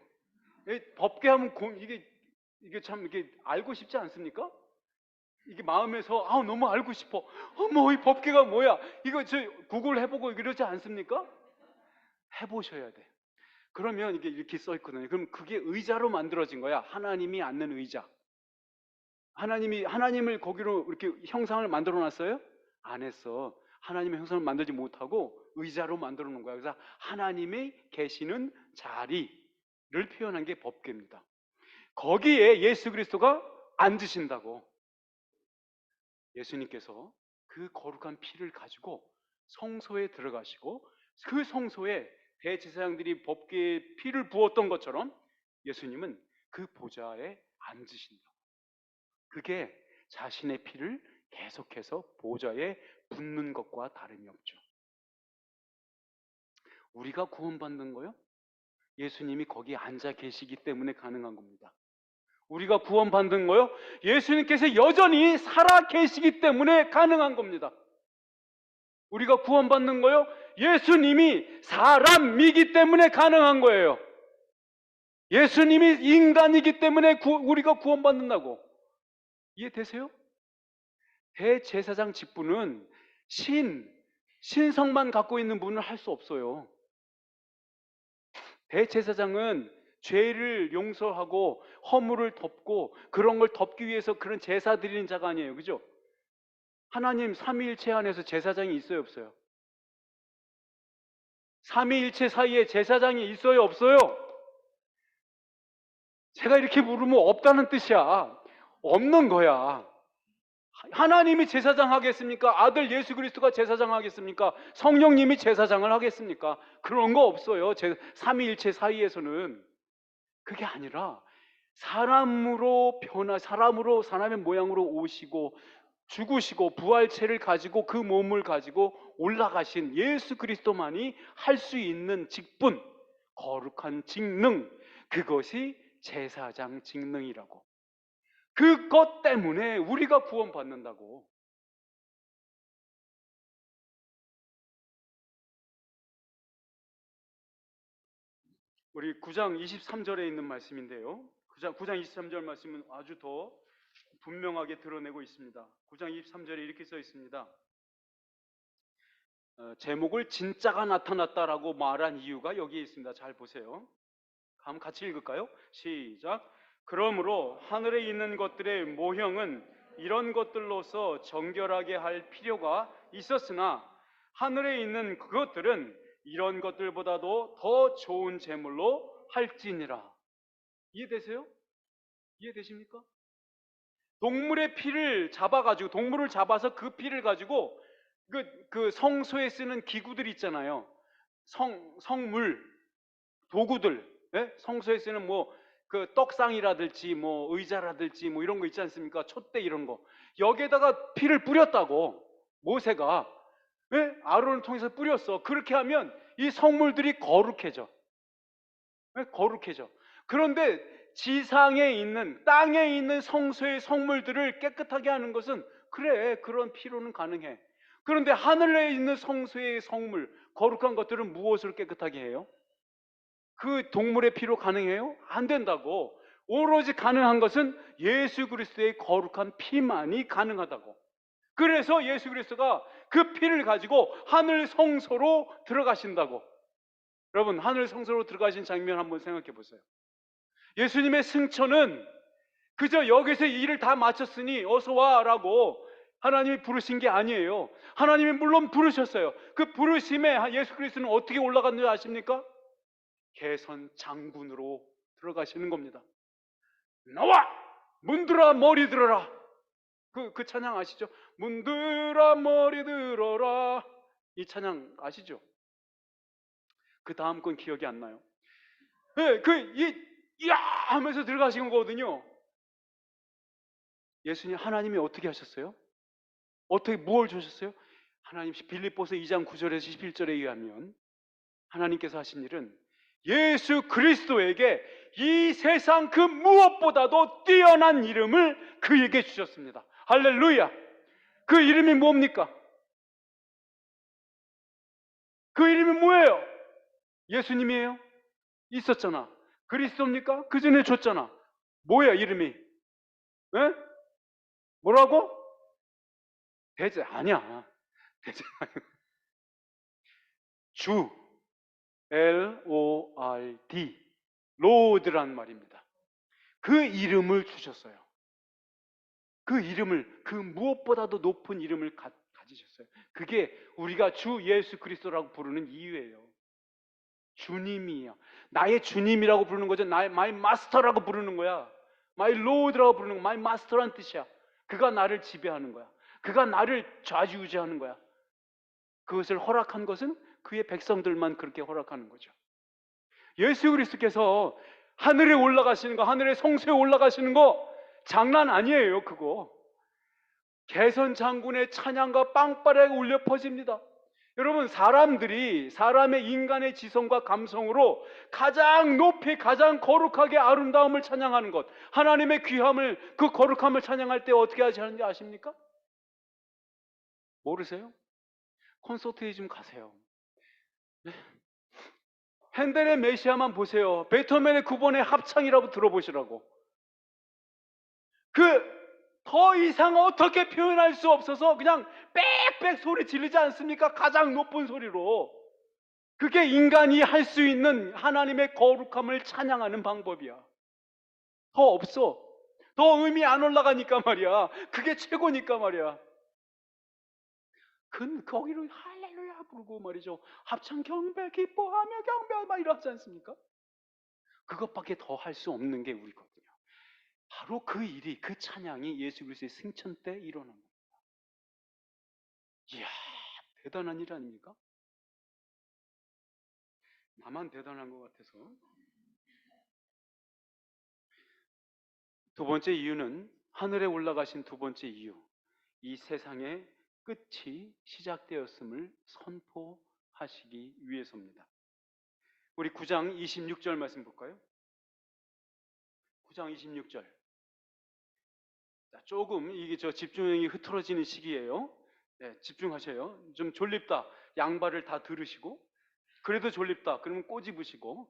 법궤하면 이게 참 이게 알고 싶지 않습니까? 이게 마음에서 너무 알고 싶어. 어머, 이 법궤가 뭐야? 이거 저 구글 해보고 이러지 않습니까? 해보셔야 돼. 그러면 이게 이렇게 써 있거든요. 그럼 그게 의자로 만들어진 거야. 하나님이 앉는 의자. 하나님을 거기로 이렇게 형상을 만들어 놨어요? 안 했어. 하나님의 형상을 만들지 못하고 의자로 만들어 놓은 거야. 그래서 하나님이 계시는 자리를 표현한 게 법궤입니다. 거기에 예수 그리스도가 앉으신다고. 예수님께서 그 거룩한 피를 가지고 성소에 들어가시고 그 성소에 대제사장들이 법궤에 피를 부었던 것처럼 예수님은 그 보좌에 앉으신다고. 그게 자신의 피를 계속해서 보좌에 붓는 것과 다름이 없죠. 우리가 구원받는 거요? 예수님이 거기에 앉아 계시기 때문에 가능한 겁니다. 우리가 구원받는 거요? 예수님께서 여전히 살아 계시기 때문에 가능한 겁니다. 우리가 구원받는 거요? 예수님이 사람이기 때문에 가능한 거예요. 예수님이 인간이기 때문에 우리가 구원받는다고. 이해되세요? 대제사장 직분은 신성만 갖고 있는 분은 할 수 없어요. 대제사장은 죄를 용서하고 허물을 덮고 그런 걸 덮기 위해서 그런 제사 드리는 자가 아니에요. 그죠? 하나님 삼위일체 안에서 제사장이 있어요, 없어요? 삼위일체 사이에 제사장이 있어요, 없어요? 제가 이렇게 물으면 없다는 뜻이야. 없는 거야. 하나님이 제사장 하겠습니까? 아들 예수 그리스도가 제사장 하겠습니까? 성령님이 제사장을 하겠습니까? 그런 거 없어요. 삼위일체 사이에서는. 그게 아니라 사람으로 사람의 모양으로 오시고 죽으시고 부활체를 가지고 그 몸을 가지고 올라가신 예수 그리스도만이 할 수 있는 직분, 거룩한 직능, 그것이 제사장 직능이라고. 그것 때문에 우리가 구원받는다고. 우리 9장 23절에 있는 말씀인데요. 9장 23절 말씀은 아주 더 분명하게 드러내고 있습니다. 9장 23절에 이렇게 써 있습니다. 제목을 진짜가 나타났다라고 말한 이유가 여기에 있습니다. 잘 보세요. 한번 같이 읽을까요? 시작. 그러므로 하늘에 있는 것들의 모형은 이런 것들로서 정결하게 할 필요가 있었으나 하늘에 있는 그것들은 이런 것들보다도 더 좋은 제물로 할지니라. 이해되세요? 이해되십니까? 동물의 피를 잡아가지고, 동물을 잡아서 그 피를 가지고 그 성소에 쓰는 기구들 있잖아요. 성물, 도구들, 예? 성소에 쓰는 뭐 그 떡상이라든지 뭐 의자라든지 뭐 이런 거 있지 않습니까? 촛대 이런 거. 여기에다가 피를 뿌렸다고 모세가, 예? 아론을 통해서 뿌렸어. 그렇게 하면 이 성물들이 거룩해져. 예? 거룩해져. 그런데 지상에 있는, 땅에 있는 성소의 성물들을 깨끗하게 하는 것은, 그래, 그런 피로는 가능해. 그런데 하늘에 있는 성소의 성물, 거룩한 것들은 무엇으로 깨끗하게 해요? 그 동물의 피로 가능해요? 안 된다고. 오로지 가능한 것은 예수 그리스도의 거룩한 피만이 가능하다고. 그래서 예수 그리스도가 그 피를 가지고 하늘 성소로 들어가신다고. 여러분, 하늘 성소로 들어가신 장면 한번 생각해 보세요. 예수님의 승천은 그저 여기서 일을 다 마쳤으니 어서 와라고 하나님이 부르신 게 아니에요. 하나님이 물론 부르셨어요. 그 부르심에 예수 그리스도는 어떻게 올라갔는지 아십니까? 개선 장군으로 들어가시는 겁니다. 나와! 문들아 머리 들어라. 그 찬양 아시죠? 문들아 머리 들어라. 이 찬양 아시죠? 그 다음 건 기억이 안 나요. 네, 이야 하면서 들어가신 거거든요. 예수님, 하나님이 어떻게 하셨어요? 어떻게 뭘 주셨어요? 하나님, 빌립보서 2장 9절에서 11절에 의하면 하나님께서 하신 일은 예수 그리스도에게 이 세상 그 무엇보다도 뛰어난 이름을 그에게 주셨습니다. 할렐루야. 그 이름이 뭡니까? 그 이름이 뭐예요? 예수님이에요? 있었잖아. 그리스도입니까? 그 전에 줬잖아. 뭐야 이름이? 에? 뭐라고? 대제 아니야. 대제 주 Lord 로드란 말입니다. 그 이름을 주셨어요. 그 이름을, 그 무엇보다도 높은 이름을 가지셨어요. 그게 우리가 주 예수 그리스도라고 부르는 이유예요. 주님이에요. 나의 주님이라고 부르는 거죠. 나의 마이 마스터라고 부르는 거야. 마이 로드라고 부르는 거, 마이 마스터란 뜻이야. 그가 나를 지배하는 거야. 그가 나를 좌지우지하는 거야. 그것을 허락한 것은 그의 백성들만 그렇게 허락하는 거죠. 예수 그리스도께서 하늘에 올라가시는 거, 하늘의 성소에 올라가시는 거 장난 아니에요. 그거 개선 장군의 찬양과 빵빠레가 울려 퍼집니다. 여러분, 사람의 인간의 지성과 감성으로 가장 높이, 가장 거룩하게 아름다움을 찬양하는 것, 하나님의 귀함을, 그 거룩함을 찬양할 때 어떻게 하시는지 아십니까? 모르세요? 콘서트에 좀 가세요. 핸델의 메시아만 보세요. 베토벤의 9번의 합창이라고 들어보시라고. 더 이상 어떻게 표현할 수 없어서 그냥 빽빽 소리 지르지 않습니까? 가장 높은 소리로. 그게 인간이 할 수 있는 하나님의 거룩함을 찬양하는 방법이야. 더 없어. 더 음이 안 올라가니까 말이야. 그게 최고니까 말이야. 거기로 할렐루야 부르고 말이죠. 합창 경배 기뻐하며 경배 막 이러지 않습니까? 그것밖에 더 할 수 없는 게 우리거든요. 바로 그 일이, 그 찬양이 예수 그리스도의 승천 때 일어난 거예요. 이야, 대단한 일 아닙니까? 나만 대단한 것 같아서. 두 번째 이유는, 하늘에 올라가신 두 번째 이유, 이 세상의 끝이 시작되었음을 선포하시기 위해서입니다. 우리 9장 26절 말씀 볼까요? 9장 26절. 조금 이게 집중력이 흐트러지는 시기예요. 네, 집중하셔요. 좀 졸립다, 양발을 다 들으시고, 그래도 졸립다 그러면 꼬집으시고,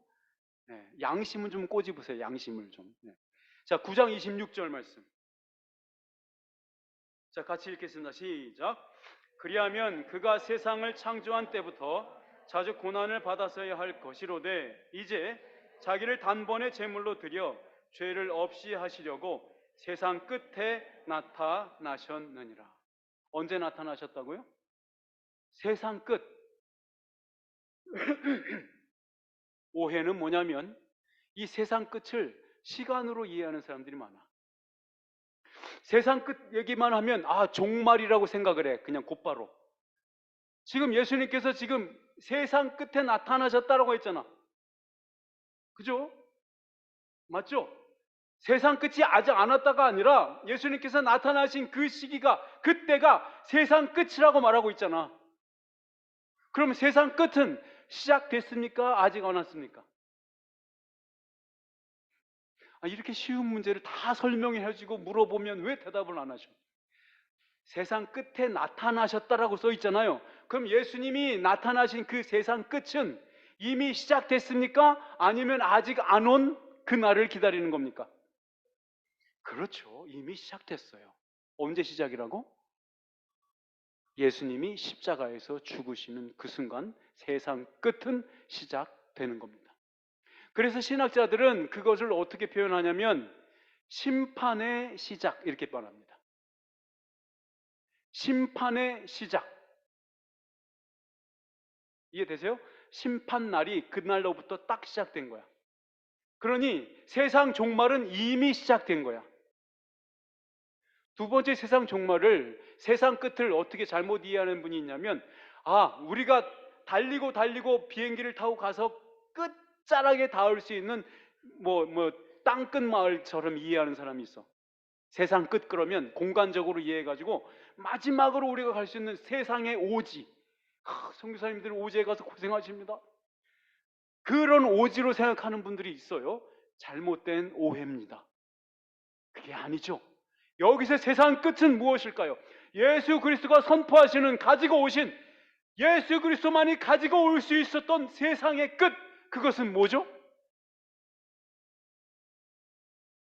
네, 양심은 좀 꼬집으세요. 양심을 좀. 네. 자, 9장 26절 말씀. 자, 같이 읽겠습니다. 시작. 그리하면 그가 세상을 창조한 때부터 자주 고난을 받았어야 할 것이로되 이제 자기를 단번에 제물로 드려 죄를 없이 하시려고 세상 끝에 나타나셨느니라. 언제 나타나셨다고요? 세상 끝. 오해는 뭐냐면 이 세상 끝을 시간으로 이해하는 사람들이 많아. 세상 끝 얘기만 하면 종말이라고 생각을 해. 그냥 곧바로. 지금 예수님께서 지금 세상 끝에 나타나셨다라고 했잖아. 그죠? 맞죠? 세상 끝이 아직 안 왔다가 아니라 예수님께서 나타나신 그 시기가, 그때가 세상 끝이라고 말하고 있잖아. 그럼 세상 끝은 시작됐습니까? 아직 안 왔습니까? 이렇게 쉬운 문제를 다 설명해주고 물어보면 왜 대답을 안 하셔? 세상 끝에 나타나셨다라고 써 있잖아요. 그럼 예수님이 나타나신 그 세상 끝은 이미 시작됐습니까? 아니면 아직 안 온 그날을 기다리는 겁니까? 그렇죠. 이미 시작됐어요. 언제 시작이라고? 예수님이 십자가에서 죽으시는 그 순간 세상 끝은 시작되는 겁니다. 그래서 신학자들은 그것을 어떻게 표현하냐면 심판의 시작 이렇게 말합니다. 심판의 시작. 이해되세요? 심판날이 그날로부터 딱 시작된 거야. 그러니 세상 종말은 이미 시작된 거야. 두 번째 세상 종말을, 세상 끝을 어떻게 잘못 이해하는 분이 있냐면 우리가 달리고 비행기를 타고 가서 끝자락에 닿을 수 있는 땅끝 마을처럼 이해하는 사람이 있어. 세상 끝 그러면 공간적으로 이해해가지고 마지막으로 우리가 갈 수 있는 세상의 오지. 선교사님들은 오지에 가서 고생하십니다. 그런 오지로 생각하는 분들이 있어요. 잘못된 오해입니다. 그게 아니죠. 여기서 세상 끝은 무엇일까요? 예수 그리스도가 선포하시는, 가지고 오신, 예수 그리스도만이 가지고 올 수 있었던 세상의 끝, 그것은 뭐죠?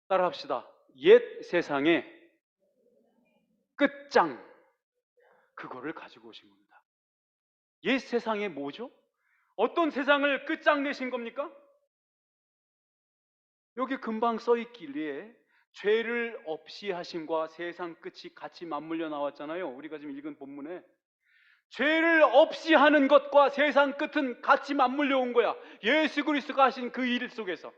따라합시다. 옛 세상의 끝장, 그거를 가지고 오신 겁니다. 옛 세상에 뭐죠? 어떤 세상을 끝장내신 겁니까? 여기 금방 써있길래 죄를 없이 하심과 세상 끝이 같이 맞물려 나왔잖아요. 우리가 지금 읽은 본문에 죄를 없이 하는 것과 세상 끝은 같이 맞물려 온 거야. 예수 그리스도가 하신 그 일 속에서.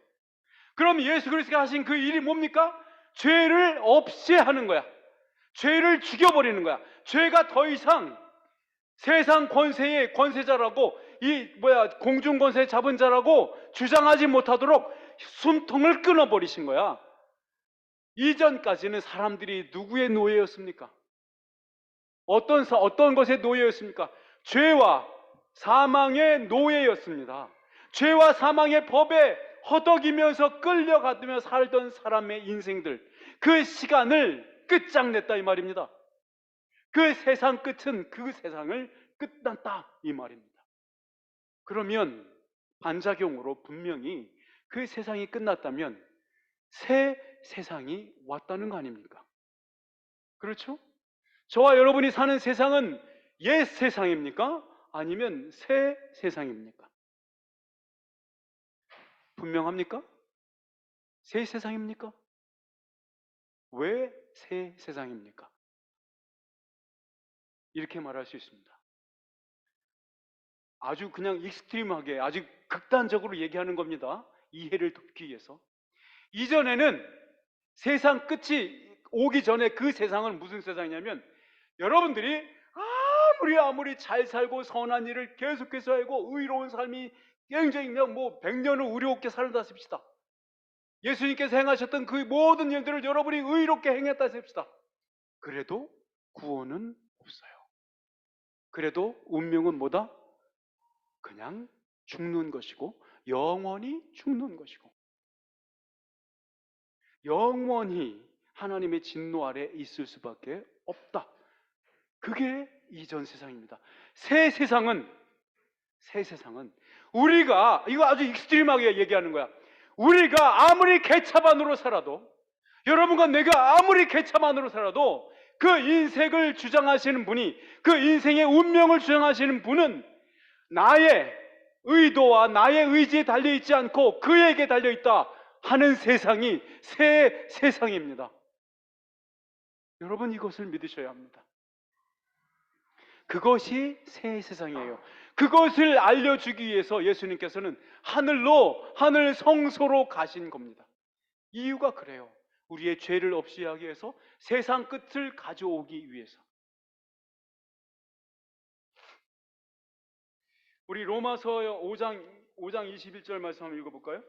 그럼 예수 그리스도가 하신 그 일이 뭡니까? 죄를 없이 하는 거야. 죄를 죽여버리는 거야. 죄가 더 이상 세상 권세의 권세자라고, 공중 권세 잡은 자라고 주장하지 못하도록 숨통을 끊어버리신 거야. 이전까지는 사람들이 누구의 노예였습니까? 어떤 것의 노예였습니까? 죄와 사망의 노예였습니다. 죄와 사망의 법에 허덕이면서 끌려가며 살던 사람의 인생들, 그 시간을 끝장냈다 이 말입니다. 그 세상 끝은 그 세상을 끝났다 이 말입니다. 그러면 반작용으로 분명히 그 세상이 끝났다면 새 세상이 왔다는 거 아닙니까? 그렇죠? 저와 여러분이 사는 세상은 옛 세상입니까? 아니면 새 세상입니까? 분명합니까? 새 세상입니까? 왜 새 세상입니까? 이렇게 말할 수 있습니다. 아주 그냥 익스트림하게, 아주 극단적으로 얘기하는 겁니다. 이해를 돕기 위해서. 이전에는 세상 끝이 오기 전에 그 세상은 무슨 세상이냐면, 여러분들이 우리 아무리 잘 살고 선한 일을 계속해서 하고 의로운 삶이 굉장히 그냥 뭐 100년을 의롭게 살다 씁시다. 예수님께서 행하셨던 그 모든 일들을 여러분이 의롭게 행했다 씁시다. 그래도 구원은 없어요. 그래도 운명은 뭐다? 그냥 죽는 것이고 영원히 죽는 것이고 영원히 하나님의 진노 아래 있을 수밖에 없다. 그게 이전 세상입니다. 새 세상은 우리가 이거 아주 익스트림하게 얘기하는 거야. 우리가 아무리 개차반으로 살아도 여러분과 내가 아무리 개차반으로 살아도 그 인생을 주장하시는 분이 그 인생의 운명을 주장하시는 분은 나의 의도와 나의 의지에 달려있지 않고 그에게 달려있다 하는 세상이 새 세상입니다. 여러분 이것을 믿으셔야 합니다. 그것이 새 세상이에요. 그것을 알려주기 위해서 예수님께서는 하늘 성소로 가신 겁니다. 이유가 그래요. 우리의 죄를 없이 하기 위해서 세상 끝을 가져오기 위해서. 우리 로마서 5장 21절 말씀 한번 읽어볼까요?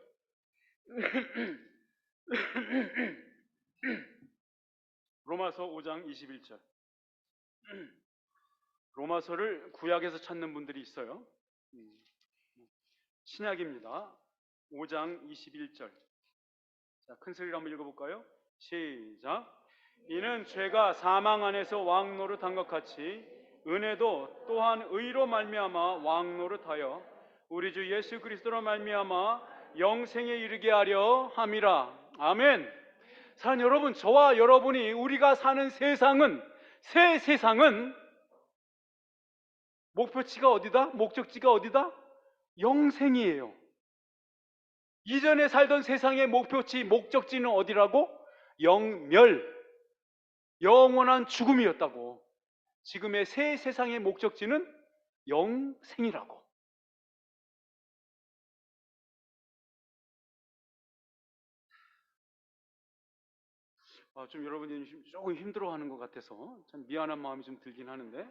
로마서 5장 21절. 로마서를 구약에서 찾는 분들이 있어요. 신약입니다. 5장 21절. 자, 큰 소리로 한번 읽어볼까요? 시작. 이는 죄가 사망 안에서 왕노릇한 것 같이 은혜도 또한 의로 말미암아 왕노릇하여 우리 주 예수 그리스도로 말미암아 영생에 이르게 하려 함이라. 아멘. 사랑하는 여러분, 저와 여러분이 우리가 사는 세상은 새 세상은 목표치가 어디다? 목적지가 어디다? 영생이에요. 이전에 살던 세상의 목표치, 목적지는 어디라고? 영멸, 영원한 죽음이었다고. 지금의 새 세상의 목적지는 영생이라고. 좀 여러분이 조금 힘들어하는 것 같아서 참 미안한 마음이 좀 들긴 하는데,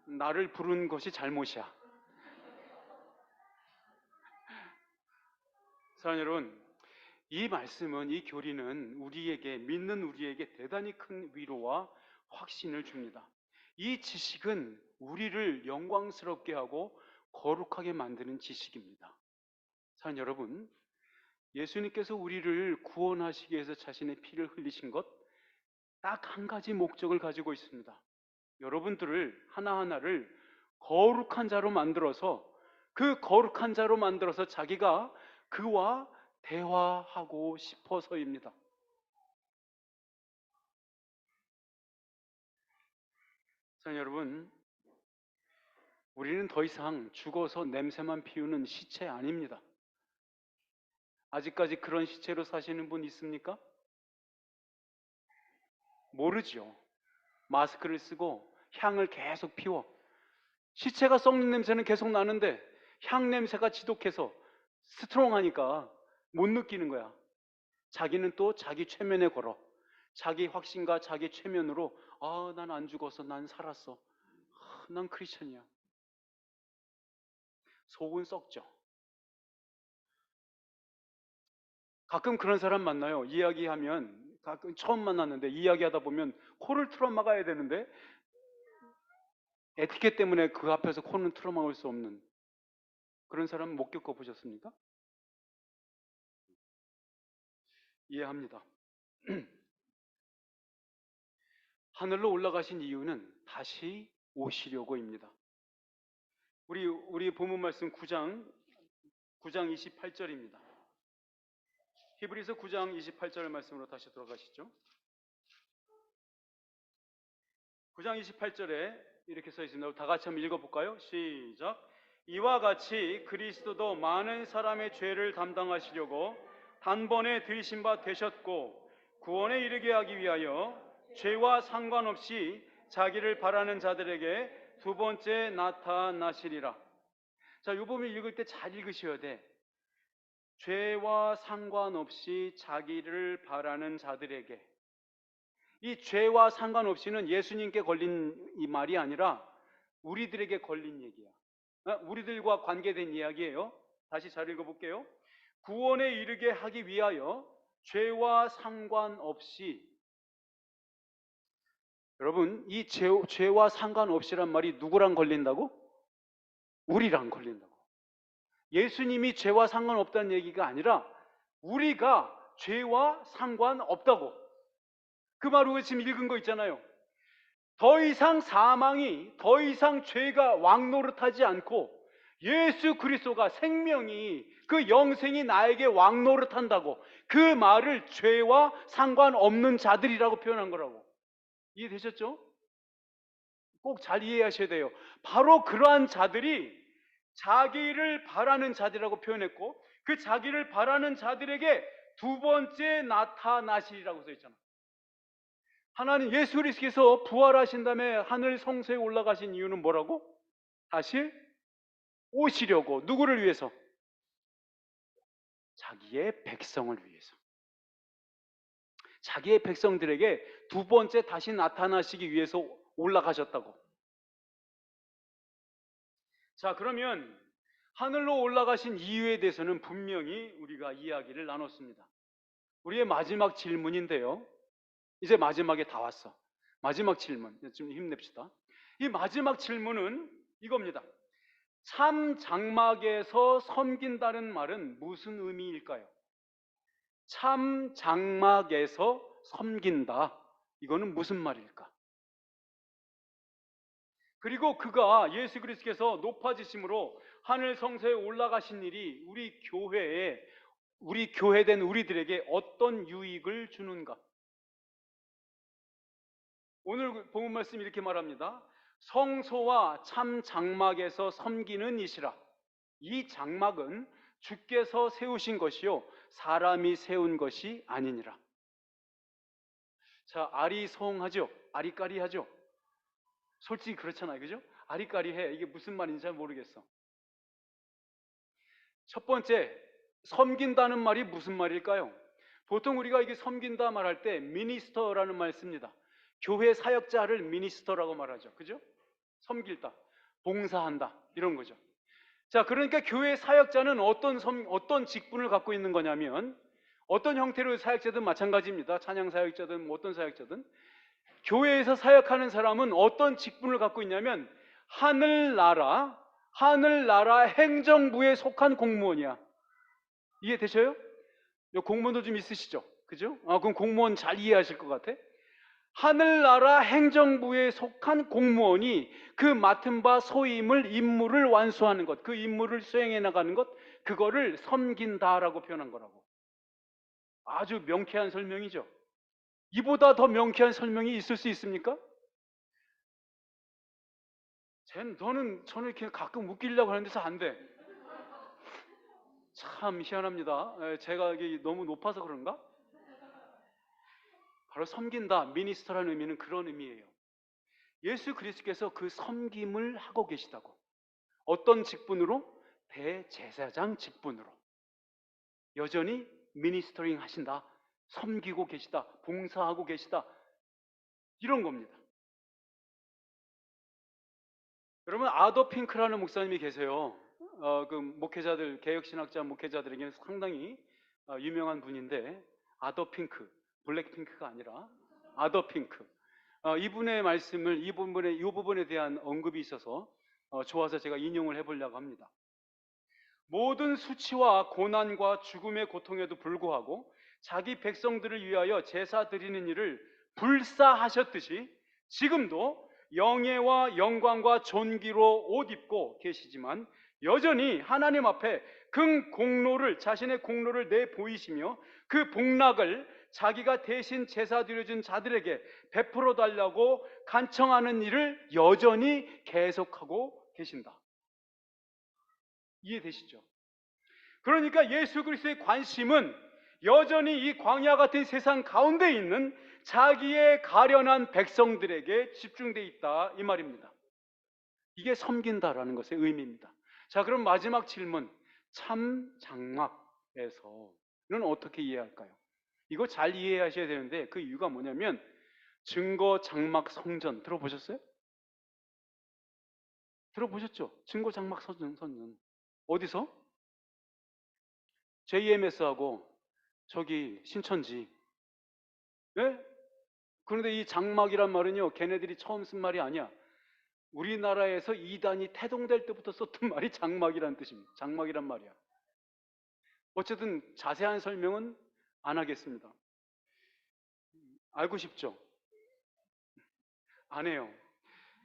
나를 부른 것이 잘못이야. 사랑하는 여러분, 이 말씀은, 이 교리는 우리에게, 믿는 우리에게 대단히 큰 위로와 확신을 줍니다. 이 지식은 우리를 영광스럽게 하고 거룩하게 만드는 지식입니다. 사랑하는 여러분, 예수님께서 우리를 구원하시기 위해서 자신의 피를 흘리신 것 딱 한 가지 목적을 가지고 있습니다. 여러분들을 하나하나를 거룩한 자로 만들어서, 그 거룩한 자로 만들어서 자기가 그와 대화하고 싶어서입니다. 사랑하는 여러분, 우리는 더 이상 죽어서 냄새만 피우는 시체 아닙니다. 아직까지 그런 시체로 사시는 분 있습니까? 모르죠. 마스크를 쓰고 향을 계속 피워. 시체가 썩는 냄새는 계속 나는데 향 냄새가 지독해서 스트롱하니까 못 느끼는 거야. 자기는 또 자기 최면에 걸어. 자기 확신과 자기 최면으로 난 안 죽었어. 난 살았어. 난 크리스천이야. 속은 썩죠. 가끔 그런 사람 만나요. 이야기하면, 가끔 처음 만났는데 이야기하다 보면 코를 틀어막아야 되는데 에티켓 때문에 그 앞에서 코는 틀어막을 수 없는 그런 사람 못 겪어보셨습니까? 이해합니다. 하늘로 올라가신 이유는 다시 오시려고입니다. 우리 본문 말씀 9장 28절입니다. 히브리서 9장 28절 말씀으로 다시 돌아가시죠. 9장 28절에 이렇게 써 있습니다. 다 같이 한번 읽어볼까요? 시작. 이와 같이 그리스도도 많은 사람의 죄를 담당하시려고 단번에 들이신 바 되셨고 구원에 이르게 하기 위하여 죄와 상관없이 자기를 바라는 자들에게 두 번째 나타나시리라. 자, 이 부분 읽을 때 잘 읽으셔야 돼. 죄와 상관없이 자기를 바라는 자들에게. 이 죄와 상관없이는 예수님께 걸린 이 말이 아니라 우리들에게 걸린 얘기야. 우리들과 관계된 이야기예요. 다시 잘 읽어볼게요. 구원에 이르게 하기 위하여 죄와 상관없이, 여러분, 이 죄와 상관없이란 말이 누구랑 걸린다고? 우리랑 걸린다고. 예수님이 죄와 상관없다는 얘기가 아니라 우리가 죄와 상관없다고. 그 말로 지금 읽은 거 있잖아요. 더 이상 사망이, 더 이상 죄가 왕노릇하지 않고 예수 그리스도가, 생명이, 그 영생이 나에게 왕노릇한다고. 그 말을 죄와 상관없는 자들이라고 표현한 거라고. 이해되셨죠? 꼭 잘 이해하셔야 돼요. 바로 그러한 자들이 자기를 바라는 자들이라고 표현했고, 그 자기를 바라는 자들에게 두 번째 나타나시리라고 써 있잖아. 하나님 예수 그리스도께서 부활하신 다음에 하늘 성소에 올라가신 이유는 뭐라고? 다시 오시려고. 누구를 위해서? 자기의 백성을 위해서. 자기의 백성들에게 두 번째 다시 나타나시기 위해서 올라가셨다고. 자, 그러면 하늘로 올라가신 이유에 대해서는 분명히 우리가 이야기를 나눴습니다. 우리의 마지막 질문인데요. 이제 마지막에 다 왔어. 마지막 질문. 좀 힘냅시다. 이 마지막 질문은 이겁니다. 참 장막에서 섬긴다는 말은 무슨 의미일까요? 참 장막에서 섬긴다. 이거는 무슨 말일까? 그리고 그가, 예수 그리스도께서 높아지심으로 하늘 성소에 올라가신 일이 우리 교회된 우리들에게 어떤 유익을 주는가? 오늘 본문 말씀 이렇게 말합니다. 성소와 참 장막에서 섬기는 이시라. 이 장막은 주께서 세우신 것이요 사람이 세운 것이 아니니라. 자, 아리송하죠? 아리까리하죠? 솔직히 그렇잖아요. 그죠? 아리까리해. 이게 무슨 말인지 잘 모르겠어. 첫 번째, 섬긴다는 말이 무슨 말일까요? 보통 우리가 이게 섬긴다 말할 때 미니스터라는 말 씁니다. 교회 사역자를 미니스터라고 말하죠. 그죠? 섬길다, 봉사한다, 이런 거죠. 자, 그러니까 교회 사역자는 어떤 직분을 갖고 있는 거냐면, 어떤 형태로 사역자든 마찬가지입니다. 찬양 사역자든 뭐 어떤 사역자든 교회에서 사역하는 사람은 어떤 직분을 갖고 있냐면 하늘나라 행정부에 속한 공무원이야. 이해되셔요? 공무원도 좀 있으시죠? 그죠? 그럼 공무원 잘 이해하실 것 같아? 하늘나라 행정부에 속한 공무원이 그 맡은 바 소임을, 임무를 완수하는 것, 그 임무를 수행해 나가는 것, 그거를 섬긴다라고 표현한 거라고. 아주 명쾌한 설명이죠. 이보다 더 명쾌한 설명이 있을 수 있습니까? 저는 이렇게 가끔 웃기려고 하는데서 안 돼. 참 희한합니다. 제가 이게 너무 높아서 그런가? 바로 섬긴다, 미니스터라는 의미는 그런 의미예요. 예수 그리스도께서 그 섬김을 하고 계시다고. 어떤 직분으로? 대제사장 직분으로. 여전히 미니스터링 하신다, 섬기고 계시다, 봉사하고 계시다, 이런 겁니다. 여러분, 아더 핑크라는 목사님이 계세요. 그 목회자들, 개혁신학자 목회자들에게는 상당히 유명한 분인데, 아더 핑크, 블랙핑크가 아니라 아더 핑크. 이분의 말씀을 이 부분에 대한 언급이 있어서 좋아서 제가 인용을 해보려고 합니다. 모든 수치와 고난과 죽음의 고통에도 불구하고 자기 백성들을 위하여 제사 드리는 일을 불사하셨듯이 지금도 영예와 영광과 존귀로 옷 입고 계시지만 여전히 하나님 앞에 자신의 공로를 내보이시며 그 복락을 자기가 대신 제사 드려준 자들에게 베풀어 달라고 간청하는 일을 여전히 계속하고 계신다. 이해되시죠? 그러니까 예수 그리스도의 관심은 여전히 이 광야 같은 세상 가운데 있는 자기의 가련한 백성들에게 집중되어 있다, 이 말입니다. 이게 섬긴다라는 것의 의미입니다. 자, 그럼 마지막 질문, 참 장막에서는 어떻게 이해할까요? 이거 잘 이해하셔야 되는데 그 이유가 뭐냐면 증거 장막 성전 들어보셨어요? 들어보셨죠? 증거 장막 선전. 어디서? JMS하고 저기 신천지. 예? 그런데 이 장막이란 말은요, 걔네들이 처음 쓴 말이 아니야. 우리나라에서 이단이 태동될 때부터 썼던 말이 장막이란 뜻입니다. 장막이란 말이야. 어쨌든 자세한 설명은 안 하겠습니다. 알고 싶죠? 안 해요.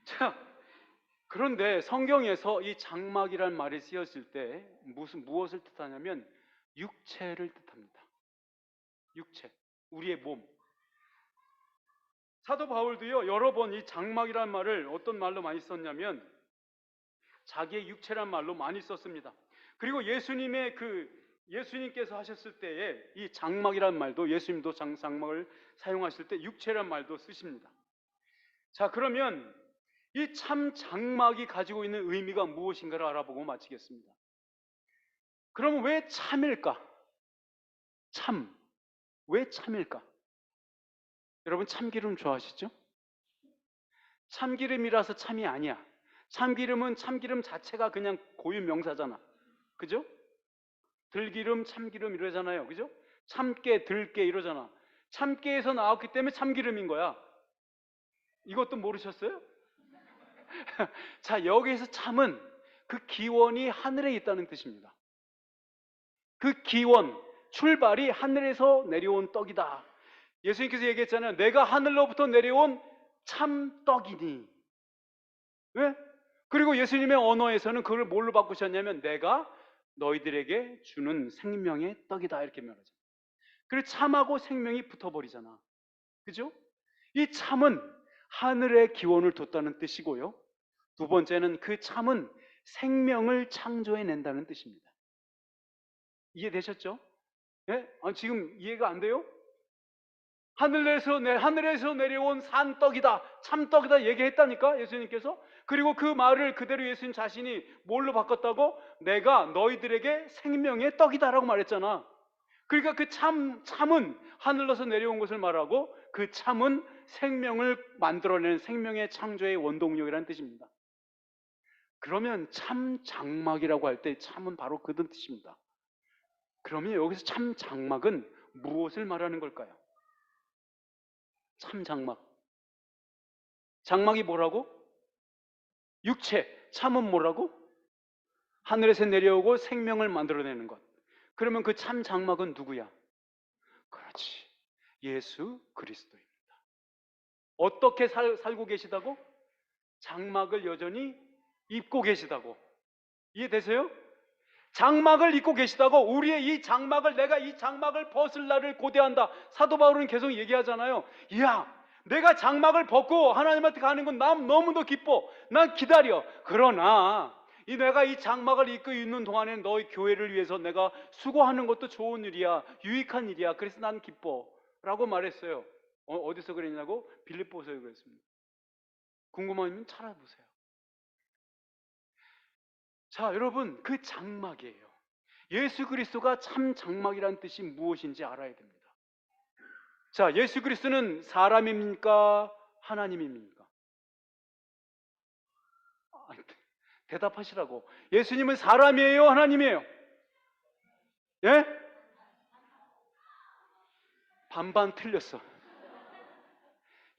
자, 그런데 성경에서 이 장막이란 말이 쓰였을 때 무엇을 뜻하냐면 육체를 뜻합니다. 육체, 우리의 몸. 사도 바울도요, 여러 번 이 장막이란 말을 어떤 말로 많이 썼냐면 자기의 육체란 말로 많이 썼습니다. 그리고 예수님께서 하셨을 때에 이 장막이란 말도, 예수님도 장막을 사용하실 때 육체란 말도 쓰십니다. 자, 그러면 이 참 장막이 가지고 있는 의미가 무엇인가를 알아보고 마치겠습니다. 그럼 왜 참일까? 참. 왜 참일까? 여러분 참기름 좋아하시죠? 참기름이라서 참이 아니야. 참기름은 참기름 자체가 그냥 고유 명사잖아. 그죠? 들기름, 참기름 이러잖아요. 그죠? 참깨, 들깨 이러잖아. 참깨에서 나왔기 때문에 참기름인 거야. 이것도 모르셨어요? 자, 여기에서 참은 그 기원이 하늘에 있다는 뜻입니다. 그 기원, 출발이 하늘에서 내려온 떡이다. 예수님께서 얘기했잖아요. 내가 하늘로부터 내려온 참떡이니. 왜? 그리고 예수님의 언어에서는 그걸 뭘로 바꾸셨냐면 내가 너희들에게 주는 생명의 떡이다 이렇게 말하죠. 그리고 참하고 생명이 붙어버리잖아. 그죠? 이 참은 하늘의 기원을 뒀다는 뜻이고요. 두 번째는 그 참은 생명을 창조해낸다는 뜻입니다. 이해되셨죠? 예? 지금 이해가 안 돼요? 하늘에서 내려온 산떡이다, 참떡이다 얘기했다니까 예수님께서. 그리고 그 말을 그대로 예수님 자신이 뭘로 바꿨다고? 내가 너희들에게 생명의 떡이다라고 말했잖아. 그러니까 그 참은 하늘로서 내려온 것을 말하고 그 참은 생명을 만들어내는 생명의 창조의 원동력이라는 뜻입니다. 그러면 참 장막이라고 할 때 참은 바로 그 뜻입니다. 그러면 여기서 참 장막은 무엇을 말하는 걸까요? 참 장막. 장막이 뭐라고? 육체. 참은 뭐라고? 하늘에서 내려오고 생명을 만들어내는 것. 그러면 그 참 장막은 누구야? 그렇지. 예수 그리스도입니다. 어떻게 살고 계시다고? 장막을 여전히 입고 계시다고. 이해되세요? 장막을 입고 계시다고. 우리의 이 장막을, 내가 이 장막을 벗을 날을 고대한다. 사도 바울은 계속 얘기하잖아요. 이야, 내가 장막을 벗고 하나님한테 가는 건 난 너무도 기뻐. 난 기다려. 그러나 내가 이 장막을 입고 있는 동안에 너희 교회를 위해서 내가 수고하는 것도 좋은 일이야. 유익한 일이야. 그래서 난 기뻐. 라고 말했어요. 어디서 그랬냐고? 빌립보서에 그랬습니다. 궁금하면 찾아보세요. 자, 여러분, 그 장막이에요. 예수 그리스도가 참 장막이라는 뜻이 무엇인지 알아야 됩니다. 자, 예수 그리스도는 사람입니까? 하나님입니까? 대답하시라고. 예수님은 사람이에요? 하나님이에요? 예? 반반 틀렸어.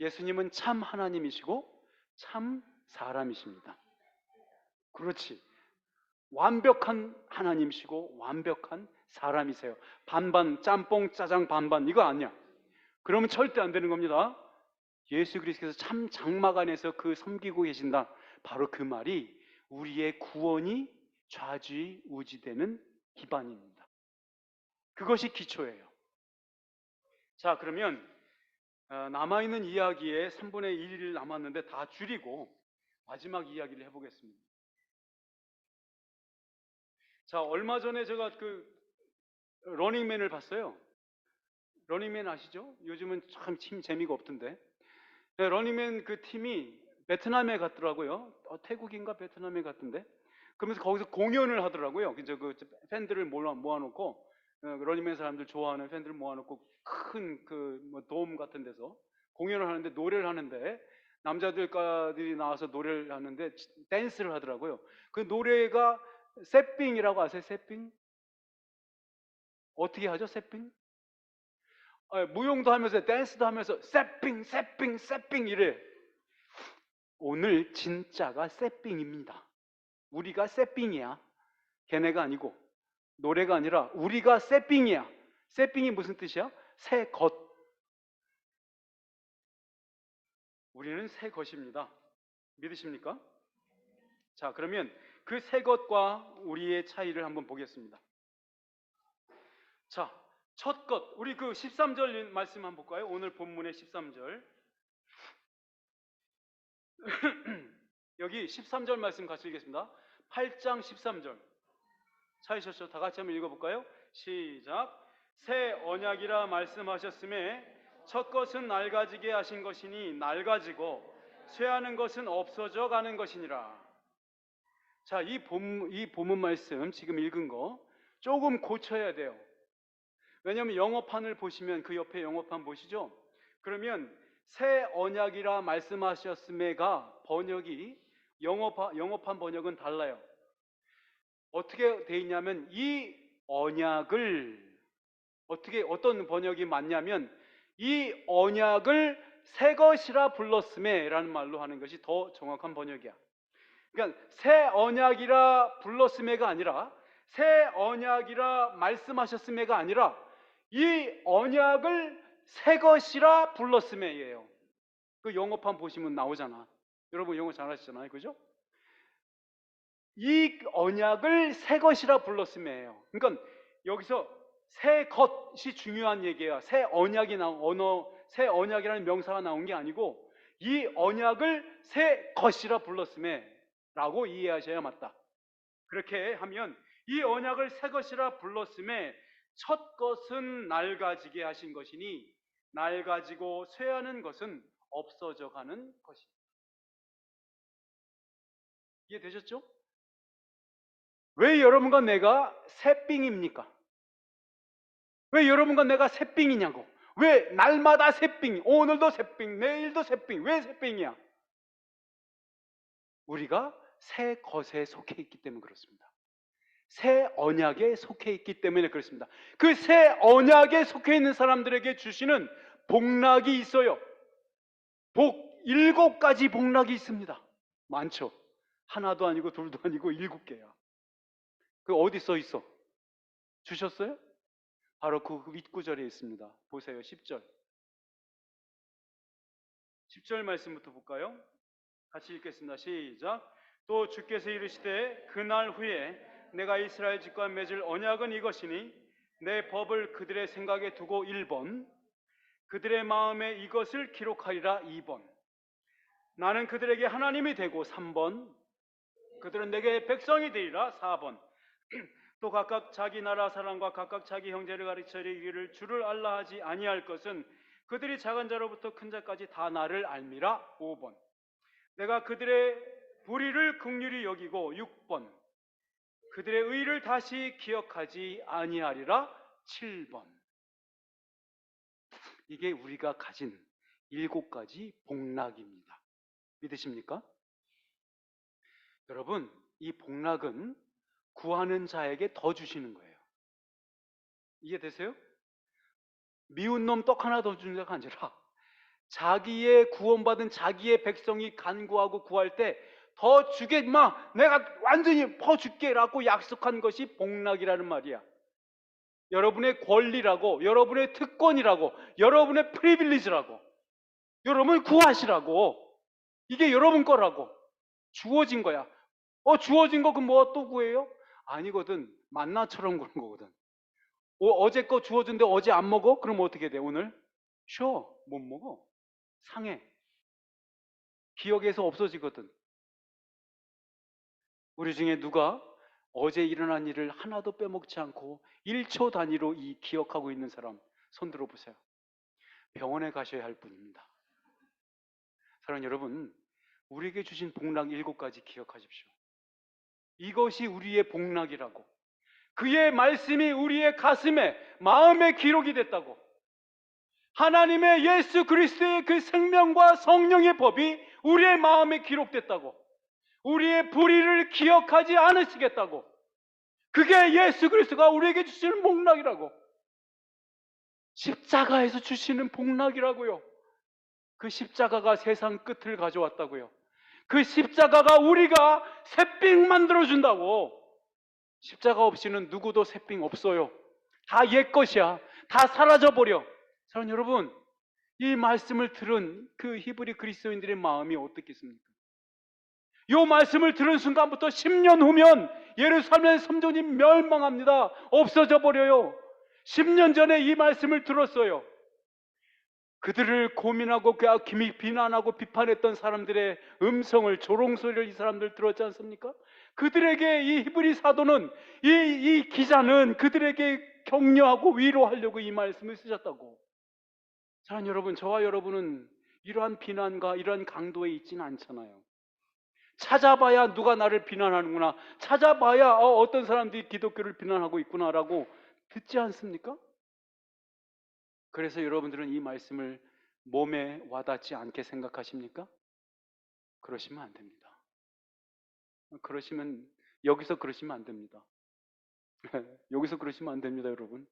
예수님은 참 하나님이시고 참 사람이십니다. 그렇지. 완벽한 하나님이시고 완벽한 사람이세요. 반반, 짬뽕, 짜장 반반 이거 아니야. 그러면 절대 안 되는 겁니다. 예수 그리스도께서 참 장막 안에서 섬기고 계신다. 바로 그 말이 우리의 구원이 좌지우지되는 기반입니다. 그것이 기초예요. 자, 그러면 남아있는 이야기의 3분의 1을 남았는데 다 줄이고 마지막 이야기를 해보겠습니다. 자, 얼마 전에 제가 러닝맨을 봤어요. 러닝맨 아시죠? 요즘은 참 팀 재미가 없던데. 네, 러닝맨 그 팀이 베트남에 갔더라고요. 태국인가 베트남에 갔던데. 그러면서 거기서 공연을 하더라고요. 그 팬들을 모아놓고 러닝맨 사람들 좋아하는 팬들을 모아놓고 큰 돔 같은 데서 공연을 하는데 노래를 하는데 남자들이 나와서 노래를 하는데 댄스를 하더라고요. 그 노래가 세핑이라고 아세요? 세핑? 어떻게 하죠? 세핑? 무용도 하면서 댄스도 하면서 세핑 이래. 오늘 진짜가 세핑입니다. 우리가 세핑이야. 걔네가 아니고 노래가 아니라 우리가 세핑이야. 세핑이 무슨 뜻이야? 새 것. 우리는 새 것입니다. 믿으십니까? 자, 그러면 그 새 것과 우리의 차이를 한번 보겠습니다. 자, 첫 것, 우리 그 13절 말씀 한번 볼까요? 오늘 본문의 13절. 여기 13절 말씀 같이 읽겠습니다. 8장 13절. 찾으셨죠? 다 같이 한번 읽어볼까요? 시작. 새 언약이라 말씀하셨음에 첫 것은 낡아지게 하신 것이니 낡아지고 쇠하는 것은 없어져 가는 것이니라. 자, 이 본문 말씀 지금 읽은 거 조금 고쳐야 돼요. 왜냐하면 영어판을 보시면 그 옆에 영어판 보시죠? 그러면 새 언약이라 말씀하셨음에가 번역이 영어판 번역은 달라요. 어떻게 돼 있냐면 이 언약을 어떤 번역이 맞냐면 이 언약을 새 것이라 불렀음에 라는 말로 하는 것이 더 정확한 번역이야. 그러니까 새 언약이라 불렀음에가 아니라 새 언약이라 말씀하셨음에가 아니라 이 언약을 새 것이라 불렀음에예요. 그 영어판 보시면 나오잖아. 여러분 영어 잘하시잖아요. 그죠? 이 언약을 새 것이라 불렀음에예요. 그러니까 여기서 새 것이 중요한 얘기예요. 새 언약이라는 명사가 나온 게 아니고 이 언약을 새 것이라 불렀음에라고 이해하셔야 맞다. 그렇게 하면 이 언약을 새 것이라 불렀음에 첫 것은 낡아지게 하신 것이니 낡아지고 쇠하는 것은 없어져 가는 것입니다. 이해되셨죠? 왜 여러분과 내가 새삥입니까? 왜 여러분과 내가 새삥이냐고? 왜 날마다 새삥, 오늘도 새삥, 내일도 새삥? 왜 새삥이야? 우리가 새 것에 속해 있기 때문에 그렇습니다. 새 언약에 속해 있기 때문에 그렇습니다. 그 새 언약에 속해 있는 사람들에게 주시는 복락이 있어요. 7가지 복락이 있습니다. 많죠. 하나도 아니고 둘도 아니고 7개야. 그 어디 써 있어? 주셨어요? 바로 그 윗구절에 있습니다. 보세요. 10절. 10절 말씀부터 볼까요? 같이 읽겠습니다. 시작. 또 주께서 이르시되 그날 후에 내가 이스라엘 집과 맺을 언약은 이것이니 내 법을 그들의 생각에 두고 1번, 그들의 마음에 이것을 기록하리라 2번, 나는 그들에게 하나님이 되고 3번, 그들은 내게 백성이 되리라 4번, 또 각각 자기 나라 사람과 각각 자기 형제를 가르쳐 이르기를 주를 알라 하지 아니할 것은 그들이 작은 자로부터 큰 자까지 다 나를 알미라 5번, 내가 그들의 불의를 긍휼히 여기고 6번, 그들의 의를 다시 기억하지 아니하리라 7번. 이게 우리가 가진 7가지 복락입니다. 믿으십니까? 여러분, 이 복락은 구하는 자에게 더 주시는 거예요. 이해되세요? 미운 놈 떡 하나 더 주는 자가 아니라 자기의 구원받은 자기의 백성이 간구하고 구할 때 더 주게 마 내가 완전히 퍼줄게 라고 약속한 것이 복락이라는 말이야. 여러분의 권리라고, 여러분의 특권이라고, 여러분의 프리빌리지라고, 여러분 구하시라고, 이게 여러분 거라고 주어진 거야. 주어진 거 그럼 뭐 또 구해요? 아니거든. 만나처럼 그런 거거든. 어제 거 주어준데 어제 안 먹어? 그럼 어떻게 돼? 오늘 쉬어. 못 먹어. 상해. 기억에서 없어지거든. 우리 중에 누가 어제 일어난 일을 하나도 빼먹지 않고 1초 단위로 기억하고 있는 사람 손 들어보세요. 병원에 가셔야 할 뿐입니다. 사랑하는 여러분, 우리에게 주신 복락 7가지 기억하십시오. 이것이 우리의 복락이라고. 그의 말씀이 우리의 가슴에, 마음에 기록이 됐다고. 하나님의 예수 그리스도의 그 생명과 성령의 법이 우리의 마음에 기록됐다고. 우리의 불의를 기억하지 않으시겠다고. 그게 예수 그리스도가 우리에게 주시는 복락이라고. 십자가에서 주시는 복락이라고요. 그 십자가가 세상 끝을 가져왔다고요. 그 십자가가 우리가 새삥 만들어준다고. 십자가 없이는 누구도 새삥 없어요. 다 옛 것이야. 다 사라져버려. 사랑하는 여러분, 이 말씀을 들은 그 히브리 그리스도인들의 마음이 어떻겠습니까? 이 말씀을 들은 순간부터 10년 후면 예루살렘 성전이 멸망합니다. 없어져 버려요. 10년 전에 이 말씀을 들었어요. 그들을 고민하고 비난하고 비판했던 사람들의 음성을, 조롱소리를 이 사람들 들었지 않습니까? 그들에게 이 히브리 사도는, 이 기자는 그들에게 격려하고 위로하려고 이 말씀을 쓰셨다고. 사랑하는 여러분, 저와 여러분은 이러한 비난과 이러한 강도에 있지는 않잖아요. 찾아봐야 누가 나를 비난하는구나, 찾아봐야 어떤 사람들이 기독교를 비난하고 있구나라고 듣지 않습니까? 그래서 여러분들은 이 말씀을 몸에 와닿지 않게 생각하십니까? 그러시면 안 됩니다. 여기서 그러시면 안 됩니다. 여기서 그러시면 안 됩니다, 여러분.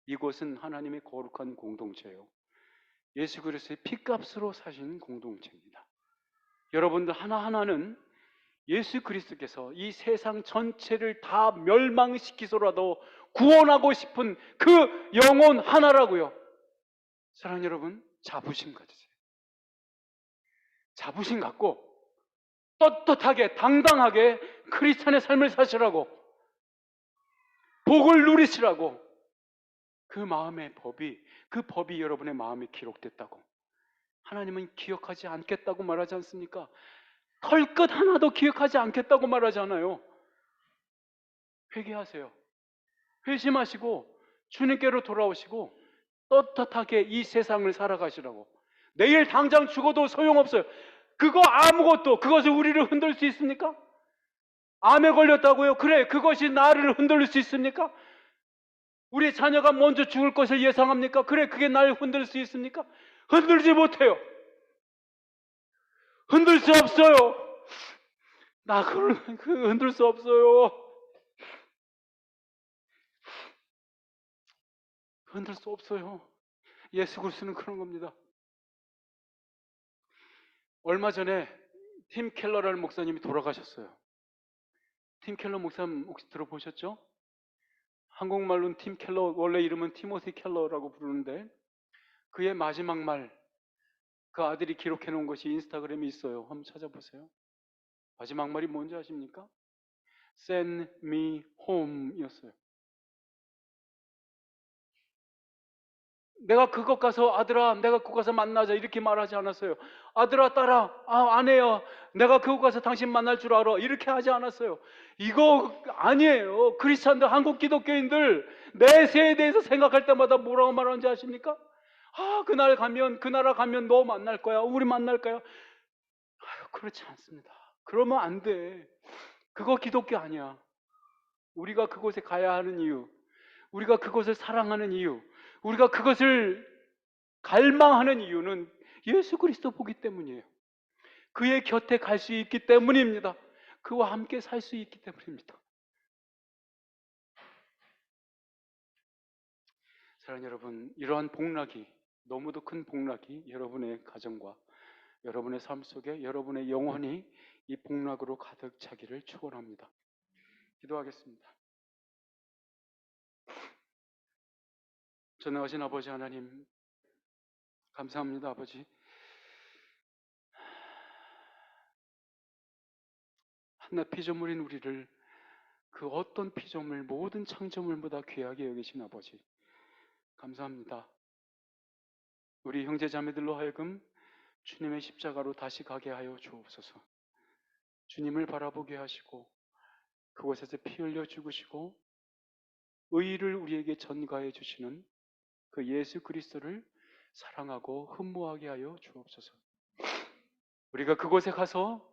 이곳은 하나님의 거룩한 공동체예요. 예수 그리스도의 피값으로 사신 공동체입니다. 여러분들 하나하나는 예수 그리스도께서 이 세상 전체를 다 멸망시키소라도 구원하고 싶은 그 영혼 하나라고요. 사랑하는 여러분, 자부심 가지세요. 자부심 갖고 떳떳하게 당당하게 크리스찬의 삶을 사시라고, 복을 누리시라고. 그 마음의 법이, 그 법이 여러분의 마음에 기록됐다고. 하나님은 기억하지 않겠다고 말하지 않습니까? 털끝 하나도 기억하지 않겠다고 말하잖아요. 회개하세요. 회심하시고 주님께로 돌아오시고 떳떳하게 이 세상을 살아가시라고. 내일 당장 죽어도 소용없어요. 그거 아무것도, 그것이 우리를 흔들 수 있습니까? 암에 걸렸다고요? 그래, 그것이 나를 흔들 수 있습니까? 우리 자녀가 먼저 죽을 것을 예상합니까? 그래, 그게 날 흔들 수 있습니까? 흔들지 못해요. 흔들 수 없어요. 나 흔들 수 없어요. 흔들 수 없어요. 예수 그리스도는 그런 겁니다. 얼마 전에 팀 켈러라는 목사님이 돌아가셨어요. 팀 켈러 목사님 혹시 들어보셨죠? 한국말로는 팀 켈러, 원래 이름은 티모시 켈러라고 부르는데 그의 마지막 말, 그 아들이 기록해 놓은 것이 인스타그램에 있어요. 한번 찾아보세요. 마지막 말이 뭔지 아십니까? Send me home 이었어요. 내가 그것 가서, 아들아 내가 그것 가서 만나자 이렇게 말하지 않았어요. 아들아, 딸아, 아내야, 내가 그것 가서 당신 만날 줄 알아 이렇게 하지 않았어요. 이거 아니에요. 크리스찬들, 한국 기독교인들 내세에 대해서 생각할 때마다 뭐라고 말하는지 아십니까? 그날 가면, 그 나라 가면 너 만날 거야, 우리 만날 거야. 그렇지 않습니다. 그러면 안 돼. 그거 기독교 아니야. 우리가 그곳에 가야 하는 이유, 우리가 그것을 사랑하는 이유, 우리가 그것을 갈망하는 이유는 예수 그리스도 보기 때문이에요. 그의 곁에 갈 수 있기 때문입니다. 그와 함께 살 수 있기 때문입니다. 사랑하는 여러분, 이러한 복락이, 너무도 큰 복락이 여러분의 가정과 여러분의 삶 속에, 여러분의 영혼이 이 복락으로 가득 차기를 축원합니다. 기도하겠습니다. 전능하신 아버지 하나님, 감사합니다. 아버지, 한낱 피조물인 우리를 그 어떤 피조물, 모든 창조물보다 귀하게 여기신 아버지, 감사합니다. 우리 형제 자매들로 하여금 주님의 십자가로 다시 가게 하여 주옵소서. 주님을 바라보게 하시고 그곳에서 피 흘려 죽으시고 의의를 우리에게 전가해 주시는 그 예수 그리스도를 사랑하고 흠모하게 하여 주옵소서. 우리가 그곳에 가서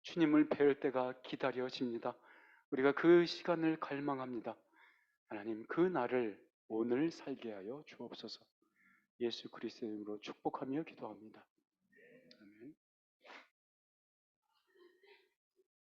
주님을 뵐 때가 기다려집니다. 우리가 그 시간을 갈망합니다. 하나님, 그 날을 오늘 살게 하여 주옵소서. 예수 그리스도의 이름으로 축복하며 기도합니다.